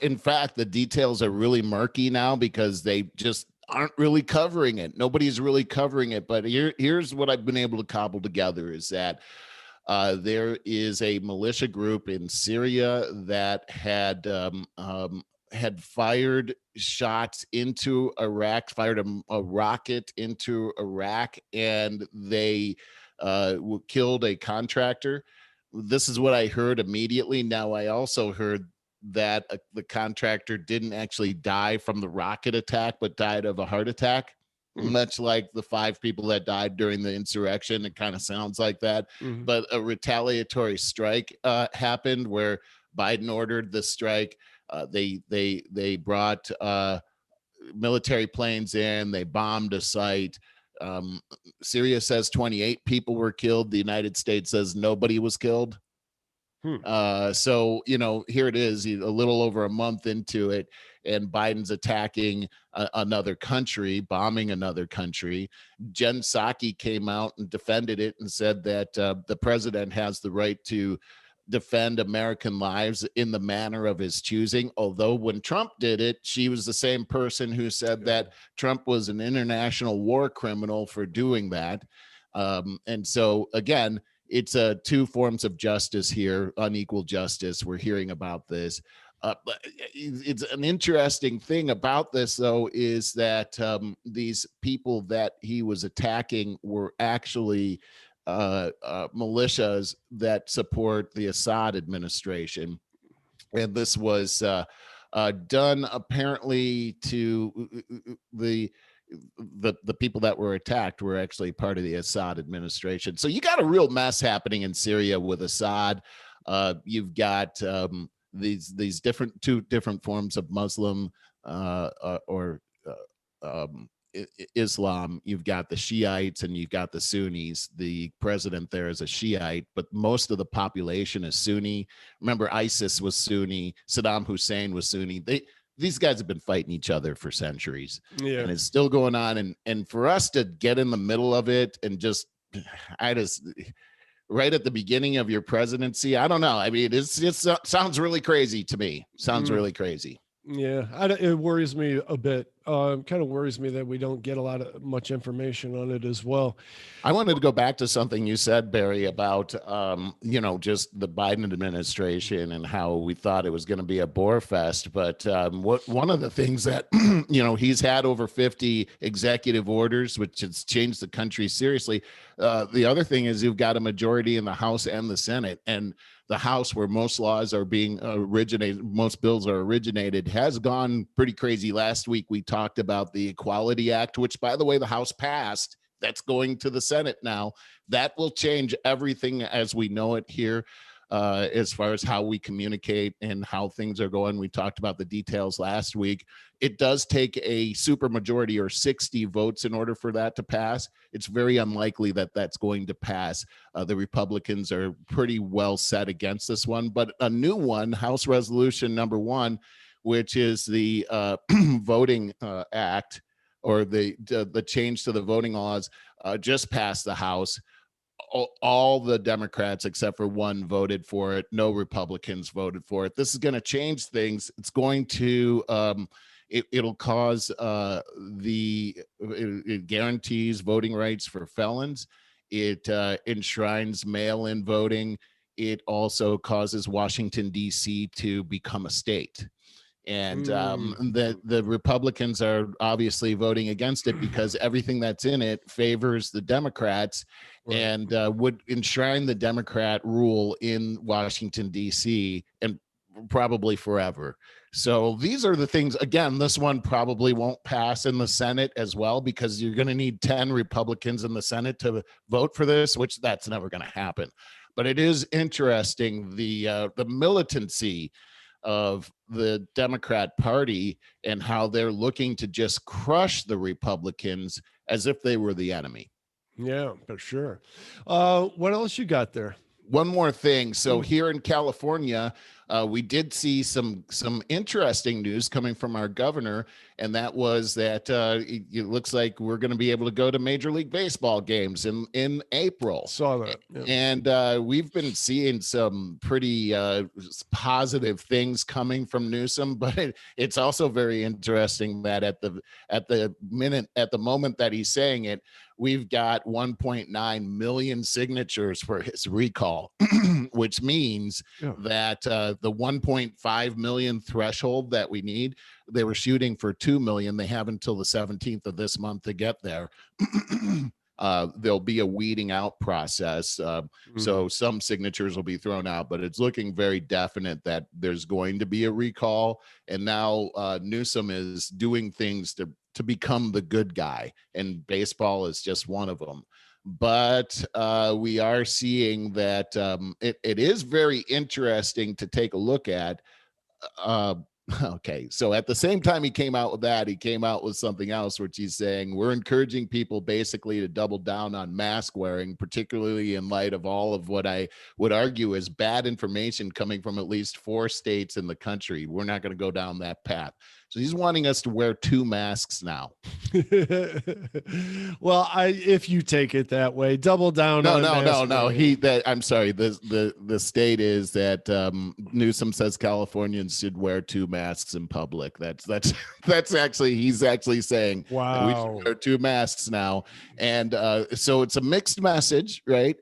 In fact, the details are really murky now because they just aren't really covering it. Nobody's really covering it. But here's what I've been able to cobble together is that there is a militia group in Syria that had fired shots into Iraq, fired a rocket into Iraq, and they killed a contractor. This is what I heard immediately. Now, I also heard that the contractor didn't actually die from the rocket attack, but died of a heart attack, much like the 5 people that died during the insurrection. It kind of sounds like that. Mhm. But a retaliatory strike happened where Biden ordered the strike. They brought military planes in. They bombed a site. Um, Syria says 28 people were killed. The United States says nobody was killed. So, here it is, a little over a month into it, and Biden's attacking another country, bombing another country. Jen Psaki came out and defended it and said that the president has the right to defend American lives in the manner of his choosing. Although when Trump did it, she was the same person who said that Trump was an international war criminal for doing that. And so, again, it's 2 forms of justice here, unequal justice. We're hearing about this. But it's an interesting thing about this, though, is that these people that he was attacking were actually militias that support the Assad administration. And this was done apparently to the people that were attacked were actually part of the Assad administration. So you got a real mess happening in Syria with Assad. You've got these two different forms of Muslim or Islam. You've got the Shiites and you've got the Sunnis. The president there is a Shiite, but most of the population is Sunni. Remember, ISIS was Sunni. Saddam Hussein was Sunni. These guys have been fighting each other for centuries, and it's still going on. And for us to get in the middle of it and just right at the beginning of your presidency, I don't know. I mean, it sounds really crazy to me. Sounds really crazy. Yeah, it worries me a bit. Kind of worries me that we don't get much information on it as well. I wanted to go back to something you said, Barry, about just the Biden administration and how we thought it was going to be a bore fest. But one of the things that he's had over 50 executive orders, which has changed the country seriously. The other thing is you've got a majority in the House and the Senate, and the House, where most laws are being originated, most bills are originated, has gone pretty crazy. Last week, we talked about the Equality Act, which, by the way, the House passed. That's going to the Senate now. That will change everything as we know it here, as far as how we communicate and how things are going. We talked about the details last week. It does take a supermajority or 60 votes in order for that to pass. It's very unlikely that that's going to pass. The Republicans are pretty well set against this one, but a new one, House Resolution number 1, which is the Voting Act, or the change to the voting laws, just passed the House. All the Democrats except for one voted for it. No Republicans voted for it. This is going to change things. It's going to it'll cause it guarantees voting rights for felons. It enshrines mail-in voting. It also causes Washington, D.C. to become a state. And the Republicans are obviously voting against it because everything that's in it favors the Democrats, and would enshrine the Democrat rule in Washington, D.C., and probably forever. So these are the things. Again, this one probably won't pass in the Senate as well, because you're going to need 10 Republicans in the Senate to vote for this, which that's never going to happen. But it is interesting, the militancy of the Democrat Party and how they're looking to just crush the Republicans as if they were the enemy. Yeah, for sure. What else you got there? One more thing. So here in California, we did see some interesting news coming from our governor, and that was that it looks like we're going to be able to go to Major League Baseball games in April. Saw that. Yeah. And we've been seeing some pretty positive things coming from Newsom, but it's also very interesting that at the moment that he's saying it, we've got 1.9 million signatures for his recall, which means that the 1.5 million threshold that we need, they were shooting for 2 million. They have until the 17th of this month to get there. There'll be a weeding out process. So some signatures will be thrown out, but it's looking very definite that there's going to be a recall. And now Newsom is doing things to become the good guy, and baseball is just one of them. But we are seeing that it is very interesting to take a look at. Okay, so at the same time he came out with that, he came out with something else, which he's saying we're encouraging people basically to double down on mask wearing, particularly in light of all of what I would argue is bad information coming from at least 4 states in the country. We're not going to go down that path. So he's wanting us to wear 2 masks now. Well, if you take it that way, double down. No. I'm sorry. The state is that Newsom says Californians should wear 2 masks in public. That's actually, he's actually saying, wow, we should wear 2 masks now. And so it's a mixed message, right?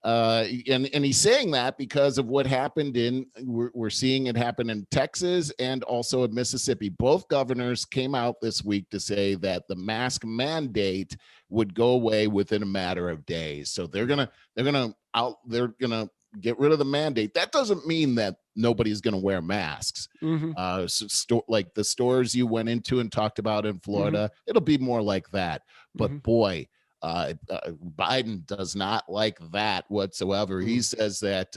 And he's saying that because of what happened we're seeing it happen in Texas and also in Mississippi. Both governors came out this week to say that the mask mandate would go away within a matter of days. So they're gonna get rid of the mandate. That doesn't mean that nobody's gonna wear masks. Like the stores you went into and talked about in Florida, it'll be more like that. But boy, Biden does not like that whatsoever. He says that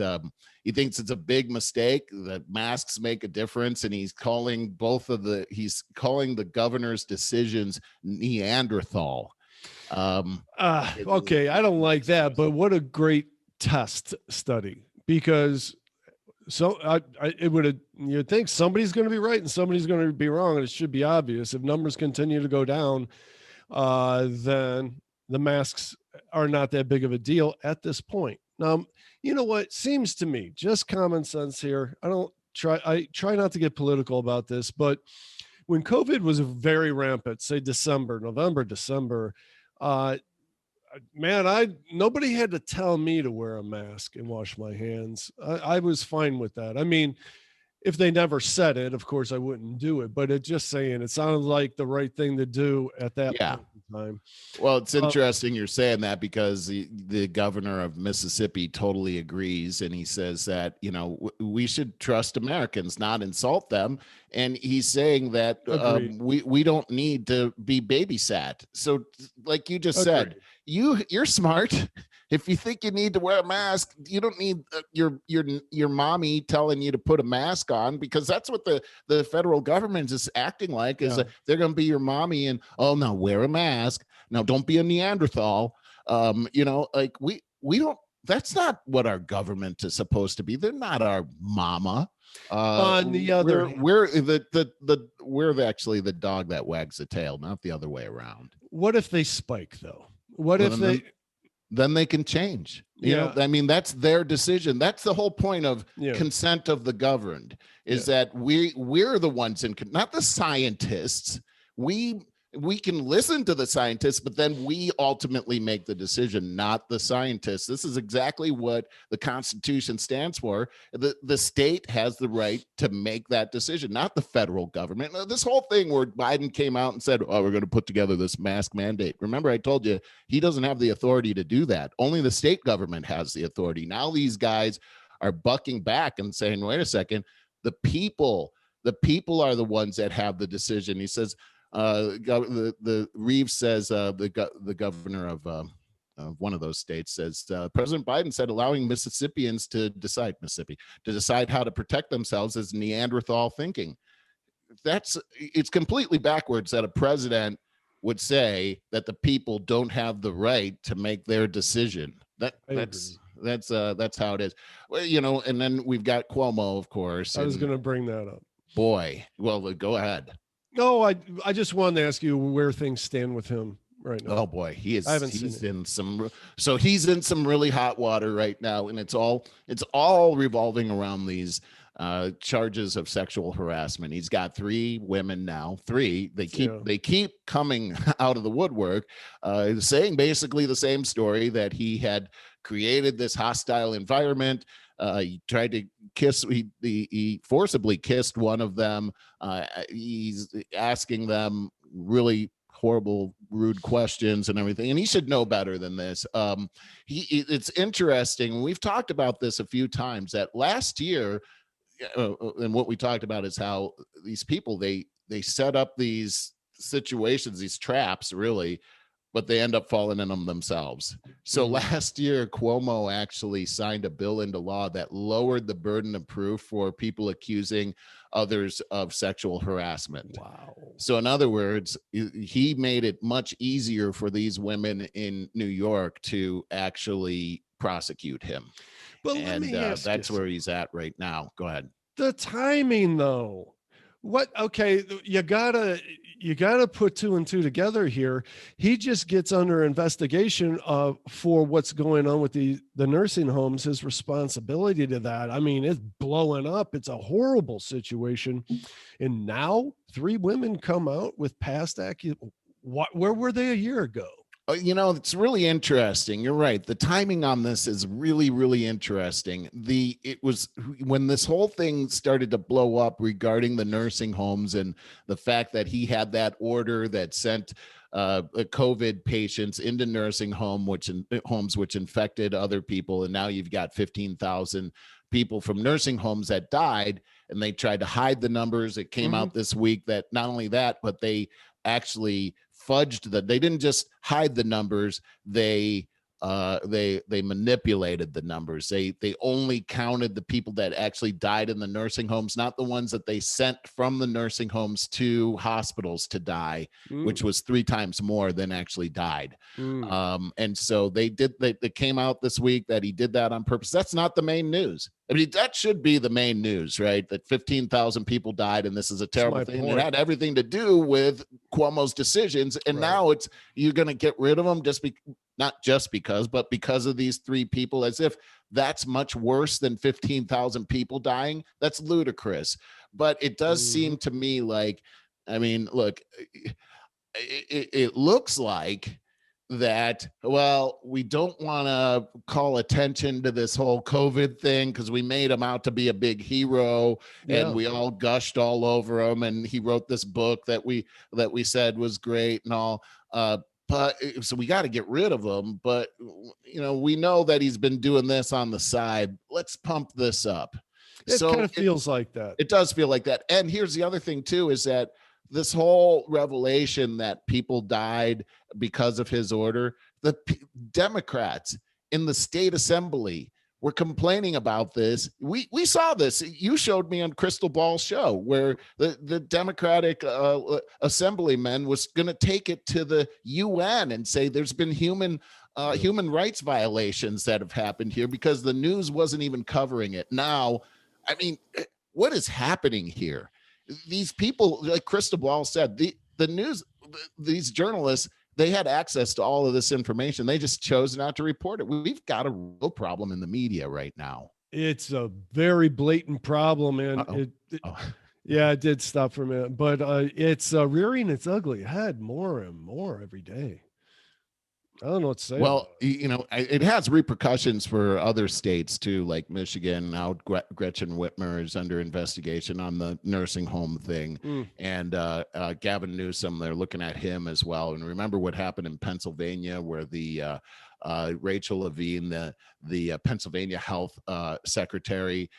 he thinks it's a big mistake, that masks make a difference, and he's calling the governor's decisions Neanderthal. Okay, I don't like that, but what a great test study, because you'd think somebody's going to be right and somebody's going to be wrong, and it should be obvious. If numbers continue to go down, then the masks are not that big of a deal at this point. Now, you know what seems to me, just common sense here. I try not to get political about this, but when COVID was very rampant, say November, December, nobody had to tell me to wear a mask and wash my hands. I was fine with that. I mean, if they never said it, of course I wouldn't do it, but it sounded like the right thing to do at that point in time. Well, it's interesting you're saying that, because the governor of Mississippi totally agrees. And he says that, we should trust Americans, not insult them. And he's saying that we don't need to be babysat. So like you just said, you're smart. If you think you need to wear a mask, you don't need your mommy telling you to put a mask on, because that's what the federal government is acting like, is they're going to be your mommy and, oh, now wear a mask. Now don't be a Neanderthal. Like we don't, that's not what our government is supposed to be. They're not our mama. On the other, we're actually the dog that wags the tail, not the other way around. What if they spike though? What if they... Then they can change. You know, I mean, that's their decision. That's the whole point of consent of the governed, is that we're the ones not the scientists. We can listen to the scientists, but then we ultimately make the decision, not the scientists. This is exactly what the Constitution stands for. The state has the right to make that decision, not the federal government. This whole thing where Biden came out and said, oh, we're going to put together this mask mandate. Remember, I told you, he doesn't have the authority to do that. Only the state government has the authority. Now these guys are bucking back and saying, wait a second, the people The people are the ones that have the decision. He says, the Reeves says, the governor of one of those states says, President Biden said allowing Mississippians to decide how to protect themselves is Neanderthal thinking. It's completely backwards that a president would say that the people don't have the right to make their decision. That's how it is. Well, and then we've got Cuomo, of course. I was going to bring that up. Boy, well, go ahead. No, I just wanted to ask you where things stand with him right now. Oh boy, he's in some really hot water right now, and it's all revolving around these charges of sexual harassment. He's got 3 women now. 3. They keep coming out of the woodwork, saying basically the same story, that he had created this hostile environment. He tried to kiss. He forcibly kissed one of them. He's asking them really horrible, rude questions and everything. And he should know better than this. It's interesting. We've talked about this a few times, that last year, and what we talked about is how these people, they set up these situations, these traps, really, but they end up falling in them themselves. So last year, Cuomo actually signed a bill into law that lowered the burden of proof for people accusing others of sexual harassment. Wow. So in other words, he made it much easier for these women in New York to actually prosecute him. But let me ask that's where he's at right now. Go ahead. The timing, though. Okay, you gotta put 2 and 2 together here. He just gets under investigation for what's going on with the nursing homes, his responsibility to that. I mean, it's blowing up. It's a horrible situation. And now 3 women come out with past accusations. Where were they a year ago? It's really interesting. You're right. The timing on this is really, really interesting. It was when this whole thing started to blow up regarding the nursing homes and the fact that he had that order that sent COVID patients into nursing homes, which infected other people. And now you've got 15,000 people from nursing homes that died, and they tried to hide the numbers. It came out this week that not only that, but they actually fudged they didn't just hide the numbers, they manipulated the numbers. They only counted the people that actually died in the nursing homes, not the ones that they sent from the nursing homes to hospitals to die, which was 3 times more than actually died. And so they came out this week that he did that on purpose. That's not the main news. I mean, that should be the main news, right? That 15,000 people died, and this is a terrible thing. It had everything to do with Cuomo's decisions, and now you're going to get rid of them not just because, but because of these 3 people, as if that's much worse than 15,000 people dying. That's ludicrous. But it does seem to me like, I mean, look, it looks like that, well, we don't want to call attention to this whole COVID thing because we made him out to be a big hero, and we all gushed all over him, and he wrote this book that we said was great and all. But so we got to get rid of him. But we know that he's been doing this on the side. Let's pump this up. It kind of feels like that. It does feel like that. And here's the other thing too, is that this whole revelation that people died because of his order, the Democrats in the state assembly were complaining about this. We saw this. You showed me on Crystal Ball's show where the Democratic assemblyman was going to take it to the UN and say there's been human rights violations that have happened here because the news wasn't even covering it. Now, I mean, what is happening here? These people, like Crystal Ball said, the news, these journalists, they had access to all of this information. They just chose not to report it. We've got a real problem in the media right now. It's a very blatant problem, and it did stop for a minute, but it's rearing its ugly head more and more every day. I don't know what to say. Well, it has repercussions for other states too, like Michigan. Now Gretchen Whitmer is under investigation on the nursing home thing, and Gavin Newsom, they're looking at him as well. And remember what happened in Pennsylvania, where the Rachel Levine, the Pennsylvania health secretary,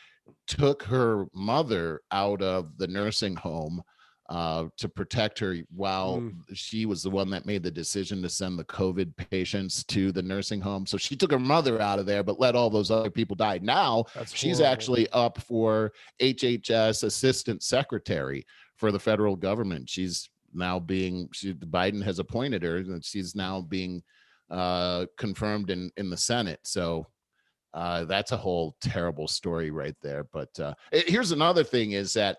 took her mother out of the nursing home to protect her while she was the one that made the decision to send the COVID patients to the nursing home. So she took her mother out of there, but let all those other people die. Now she's actually up for HHS assistant secretary for the federal government. She's now Biden has appointed her, and she's now being confirmed in the Senate. So that's a whole terrible story right there. But here's another thing is that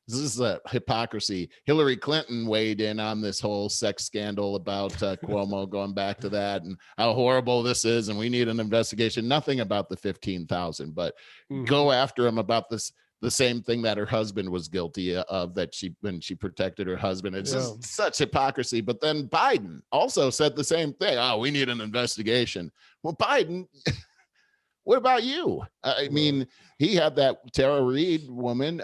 this is a hypocrisy. Hillary Clinton weighed in on this whole sex scandal about Cuomo, going back to that and how horrible this is. And we need an investigation. Nothing about the 15,000, but go after him about this. The same thing that her husband was guilty of, when she protected her husband. It's just such hypocrisy. But then Biden also said the same thing. Oh, we need an investigation. Well, Biden, what about you? I mean, he had that Tara Reid woman,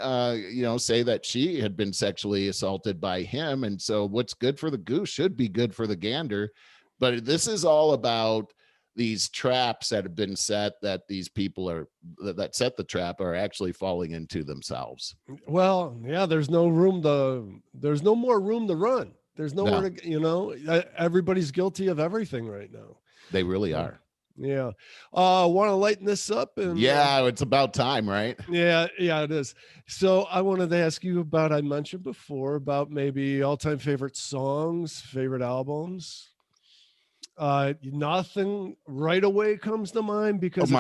say that she had been sexually assaulted by him. And so what's good for the goose should be good for the gander. But this is all about these traps that have been set, that these people that set the trap are actually falling into themselves. Well, yeah, there's no more room to run. There's nowhere to, everybody's guilty of everything right now. They really are. Yeah. Want to lighten this up? And it's about time, right? Yeah, it is. So I wanted to ask you about, I mentioned before, about maybe all-time favorite songs, favorite albums. Nothing right away comes to mind because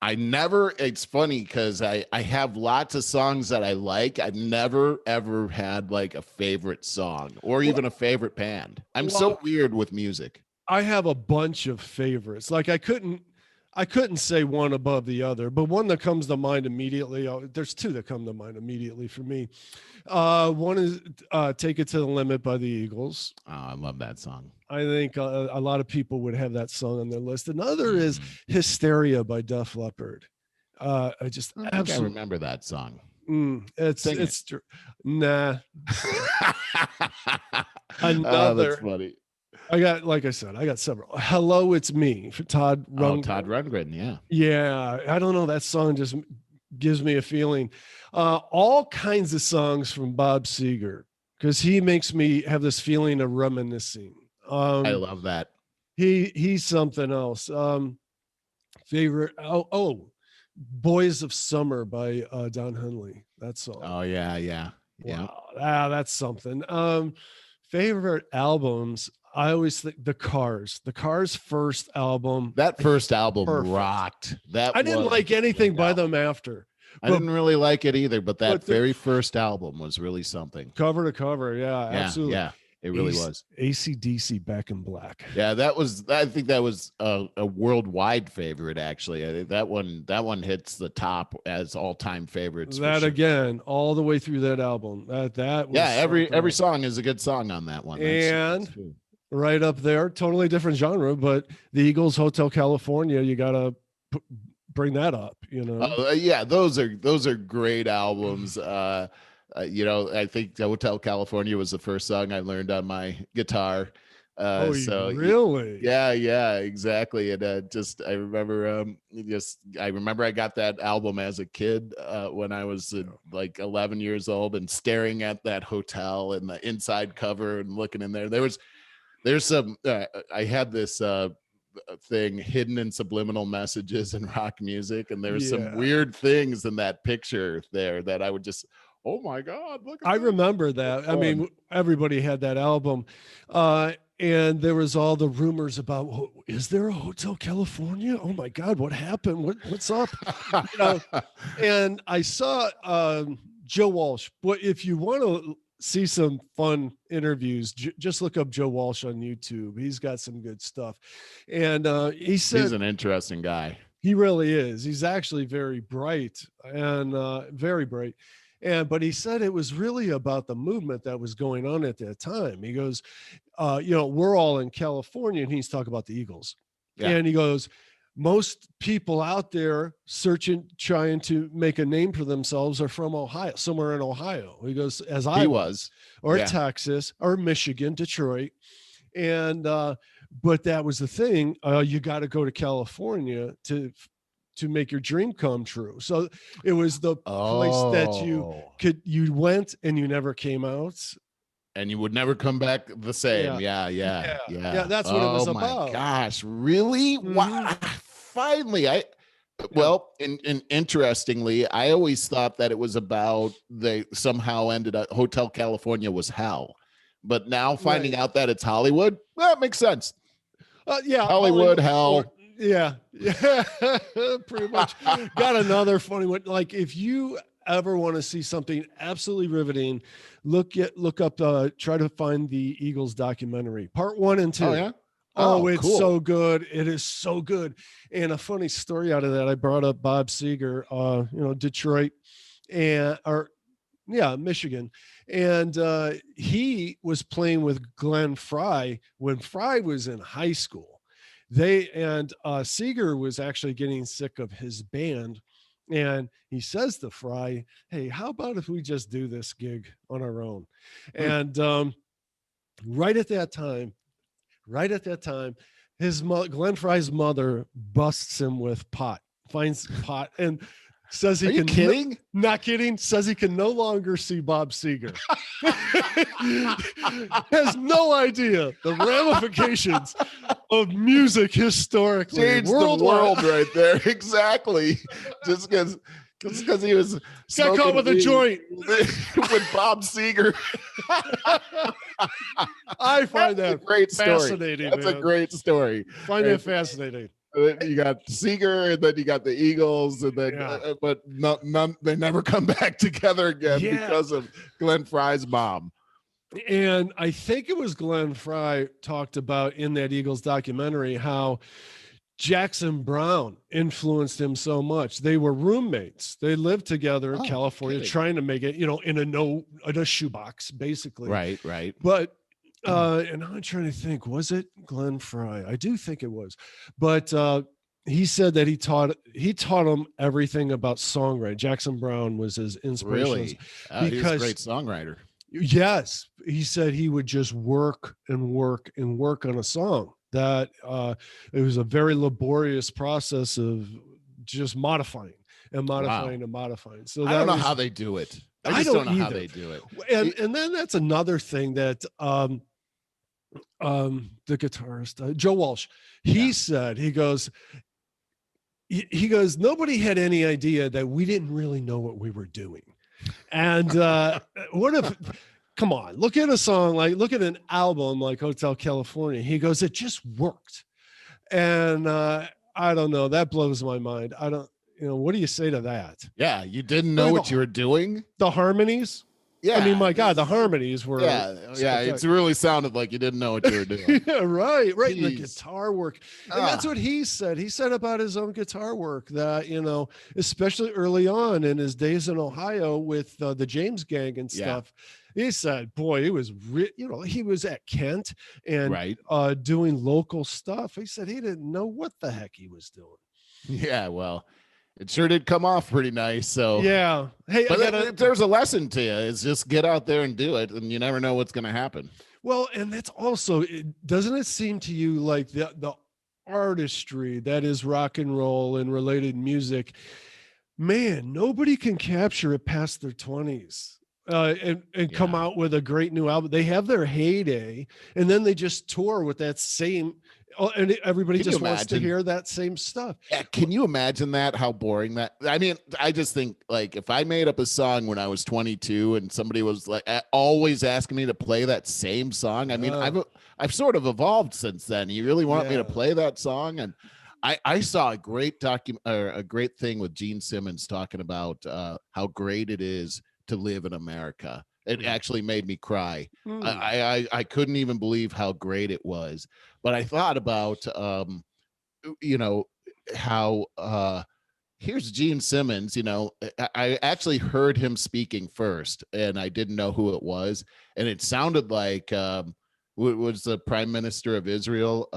it's funny because I have lots of songs that I like. I've never ever had like a favorite song or even a favorite band. I'm so weird with music. I have a bunch of favorites. Like I couldn't say one above the other, but one that comes to mind immediately. There's two that come to mind immediately for me. One is "Take It to the Limit" by the Eagles. Oh, I love that song. I think a lot of people would have that song on their list. Another is "Hysteria" by Def Leppard. I remember that song. It's nah. Oh, that's funny. I got several. "Hello, It's Me" for Todd Rundgren. Todd Rundgren, yeah. Yeah, I don't know. That song just gives me a feeling. All kinds of songs from Bob Seger, because he makes me have this feeling of reminiscing. I love that. He's something else. Favorite. "Boys of Summer" by Don Henley. That song. Oh yeah. Wow, that's something. Favorite albums. I always think the Cars first album. That first album rocked. I didn't like anything by them after. I didn't really like it either, but that very first album was really something. Cover to cover, yeah, absolutely. Yeah, it really was. AC/DC Back in Black. Yeah, I think that was a worldwide favorite, actually. I think that one hits the top as all-time favorites. That again, all the way through that album. That was every song is a good song on that one. That's true. Right up there, totally different genre, but the Eagles' "Hotel California," you gotta bring that up, those are great albums. I think "Hotel California" was the first song I learned on my guitar. Really? Yeah, exactly. And I remember I got that album as a kid when I was like 11 years old, and staring at that hotel and the inside cover and looking in there. There's some I had this thing hidden in subliminal messages in rock music, and there's some weird things in that picture there that I would just, oh my God, look at I remember that. I mean, everybody had that album. And there was all the rumors about, is there a Hotel California? Oh my God, what happened? What's up? And I saw Joe Walsh. But if you want to see some fun interviews, just look up Joe Walsh on YouTube. He's got some good stuff. And he said he's an interesting guy. He really is. He's actually very bright and very bright. But he said it was really about the movement that was going on at that time. He goes, we're all in California, and he's talking about the Eagles. Yeah. And he goes, most people out there trying to make a name for themselves are from Ohio, somewhere in Ohio. He goes, or Texas or Michigan, Detroit. And, but that was the thing. You got to go to California to make your dream come true. So it was the place that you went and you never came out. And you would never come back the same. Yeah. That's what it was about. Oh my gosh, really? Wow. Finally, well, and interestingly, I always thought that it was about they somehow ended up Hotel California was hell. But now finding out that it's Hollywood, well, it makes sense. Hollywood hell. Yeah, pretty much. Got another funny one. Like, if you ever want to see something absolutely riveting, look up, try to find the Eagles documentary, part 1 and 2. Oh, yeah? Oh, it's cool. So good. It is so good. And a funny story out of that, I brought up Bob Seger, Detroit Michigan. And he was playing with Glenn Frey when Frey was in high school. Seeger was actually getting sick of his band, and he says to Frey, "Hey, how about if we just do this gig on our own?" And right at that time, Glenn Frey's mother busts him with pot, finds pot, and says he can. Kidding? Not kidding. Says he can no longer see Bob Seger. Has no idea the ramifications of music historically. Changed the world right there. Exactly. Just because he was got caught with a joint with Bob Seger. I find that a great fascinating. That's a great story. Find that fascinating. You got Seeger, and then you got the Eagles, and then but none they never come back together again because of Glenn Frey's mom. And I think it was Glenn Frey talked about in that Eagles documentary how Jackson Browne influenced him so much. They were roommates. They lived together in California, trying to make it, in a shoebox, basically. Right. But and I'm trying to think, was it Glenn Frey? I do think it was. But he said that he taught him everything about songwriting. Jackson Browne was his inspiration. Really? He was a great songwriter. Yes. He said he would just work and work and work on a song. That it was a very laborious process of just modifying and modifying and modifying. So I don't know how they do it. I just don't know how they do it. And then that's another thing that the guitarist Joe Walsh, he said, he goes, nobody had any idea that we didn't really know what we were doing. And what if, come on, look at an album like Hotel California. He goes, it just worked. And I don't know, that blows my mind. What do you say to that? Yeah, you didn't know what you were doing. The harmonies. Yeah, I mean, my God, the harmonies were. Yeah, it really sounded like you didn't know what you were doing. Yeah, right. And the guitar work, and that's what he said. He said about his own guitar work that especially early on in his days in Ohio with the James Gang and stuff. He said, "Boy, it was he was at Kent and doing local stuff." He said he didn't know what the heck he was doing. Yeah, well. It sure did come off pretty nice. So yeah. Hey, but there's a lesson to you. Is just get out there and do it, and you never know what's going to happen. Well, and that's also, doesn't it seem to you like the artistry that is rock and roll and related music? Man, nobody can capture it past their 20s. And come out with a great new album. They have their heyday, and then they just tour with that same. And everybody just wants to hear that same stuff. Yeah, can you imagine that? How boring that? I mean, I just think like if I made up a song when I was 22 and somebody was like always asking me to play that same song. I mean, I've sort of evolved since then. You really want me to play that song? And I saw a great a great thing with Gene Simmons talking about how great it is to live in America. It actually made me cry. I couldn't even believe how great it was. But I thought about, how here's Gene Simmons. I actually heard him speaking first, and I didn't know who it was. And it sounded like was the Prime Minister of Israel,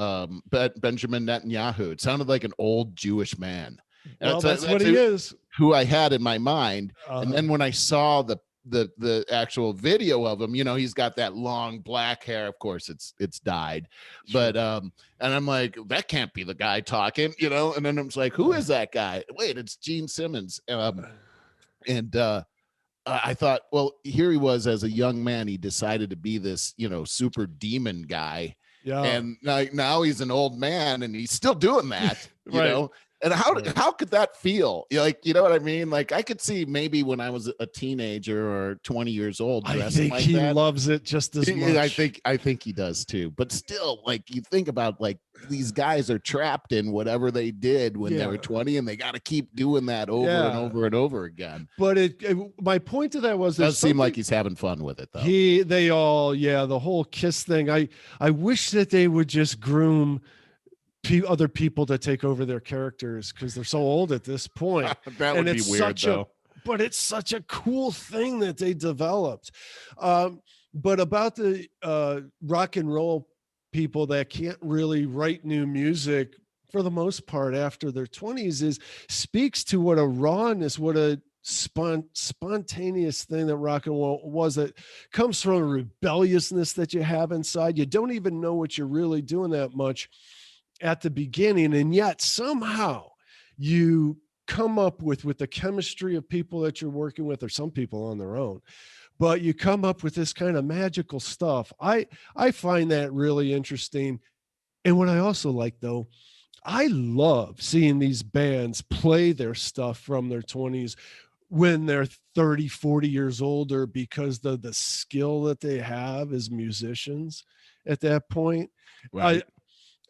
Benjamin Netanyahu. It sounded like an old Jewish man. Well, that's what he is. Who I had in my mind. And then when I saw the the actual video of him, he's got that long black hair. Of course, it's dyed, Sure. but and I'm like, that can't be the guy talking, And then I'm like, who is that guy? Wait, it's Gene Simmons. And I thought, well, here he was as a young man. He decided to be this, super demon guy. Yeah. And now he's an old man and he's still doing that, you Right. know? And how could that feel? Like, you know what I mean? Like, I could see maybe when I was a teenager or 20 years old, I think like he loves it just as much. I think he does too. But still, like, you think about, like, these guys are trapped in whatever they did when they were 20, and they got to keep doing that over and over and over again. But my point to that was, it does seem like he's having fun with it, though. The whole kiss thing. I wish that they would just groom other people to take over their characters, because they're so old at this point. That would be weird, though. But it's such a cool thing that they developed. But about the rock and roll people that can't really write new music for the most part after their 20s speaks to what a rawness, what a spontaneous thing that rock and roll was, that comes from a rebelliousness that you have inside. You don't even know what you're really doing that much at the beginning, and yet somehow you come up with the chemistry of people that you're working with, or some people on their own, but you come up with this kind of magical stuff. I find that really interesting. And what I also like, though, I love seeing these bands play their stuff from their 20s when they're 30, 40 years older, because the skill that they have as musicians at that point. Right.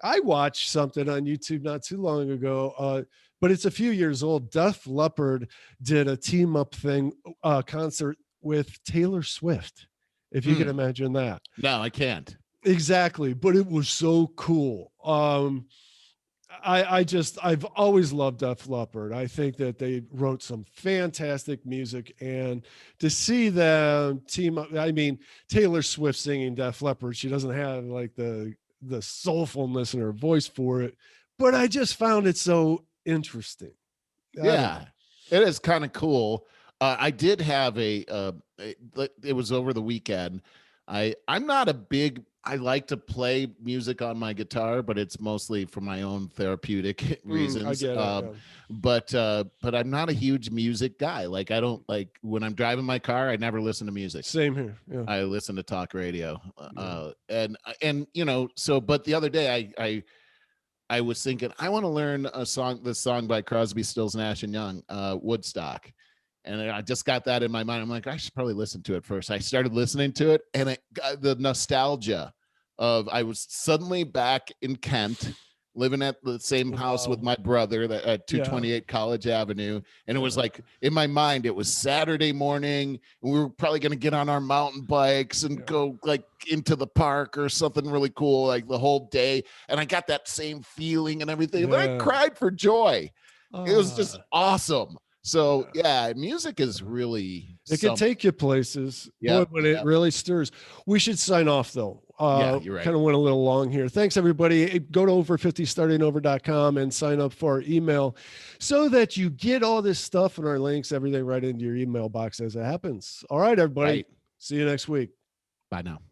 I watched something on YouTube not too long ago, but it's a few years old. Def Leppard did a team up concert with Taylor Swift, if you can imagine that. No, I can't. Exactly. But it was so cool. I've always loved Def Leppard. I think that they wrote some fantastic music, and to see them team up, I mean, Taylor Swift singing Def Leppard, she doesn't have like the soulfulness in her voice for it, but I just found it so interesting. Yeah, it is kind of cool. I did have it was over the weekend. I'm not a big, I like to play music on my guitar, but it's mostly for my own therapeutic reasons. I get it, but I'm not a huge music guy. Like, I don't, like, when I'm driving my car, I never listen to music. Same here. Yeah. I listen to talk radio. And so, but the other day I was thinking, I want to learn this song by Crosby, Stills, Nash and Young, Woodstock. And I just got that in my mind. I'm like, I should probably listen to it first. I started listening to it, and it got the nostalgia of, I was suddenly back in Kent, living at the same house with my brother at 228 College Avenue. And it was like, in my mind, it was Saturday morning, and we were probably going to get on our mountain bikes and go like into the park or something really cool, like the whole day. And I got that same feeling and everything. Yeah. I cried for joy. It was just awesome. So yeah, music is really, it can take you places when it really stirs. We should sign off, though. You're right. Kind of went a little long here. Thanks, everybody. Go to over50startingover.com and sign up for our email so that you get all this stuff and our links, everything right into your email box as it happens. All right, everybody. See you next week. Bye now.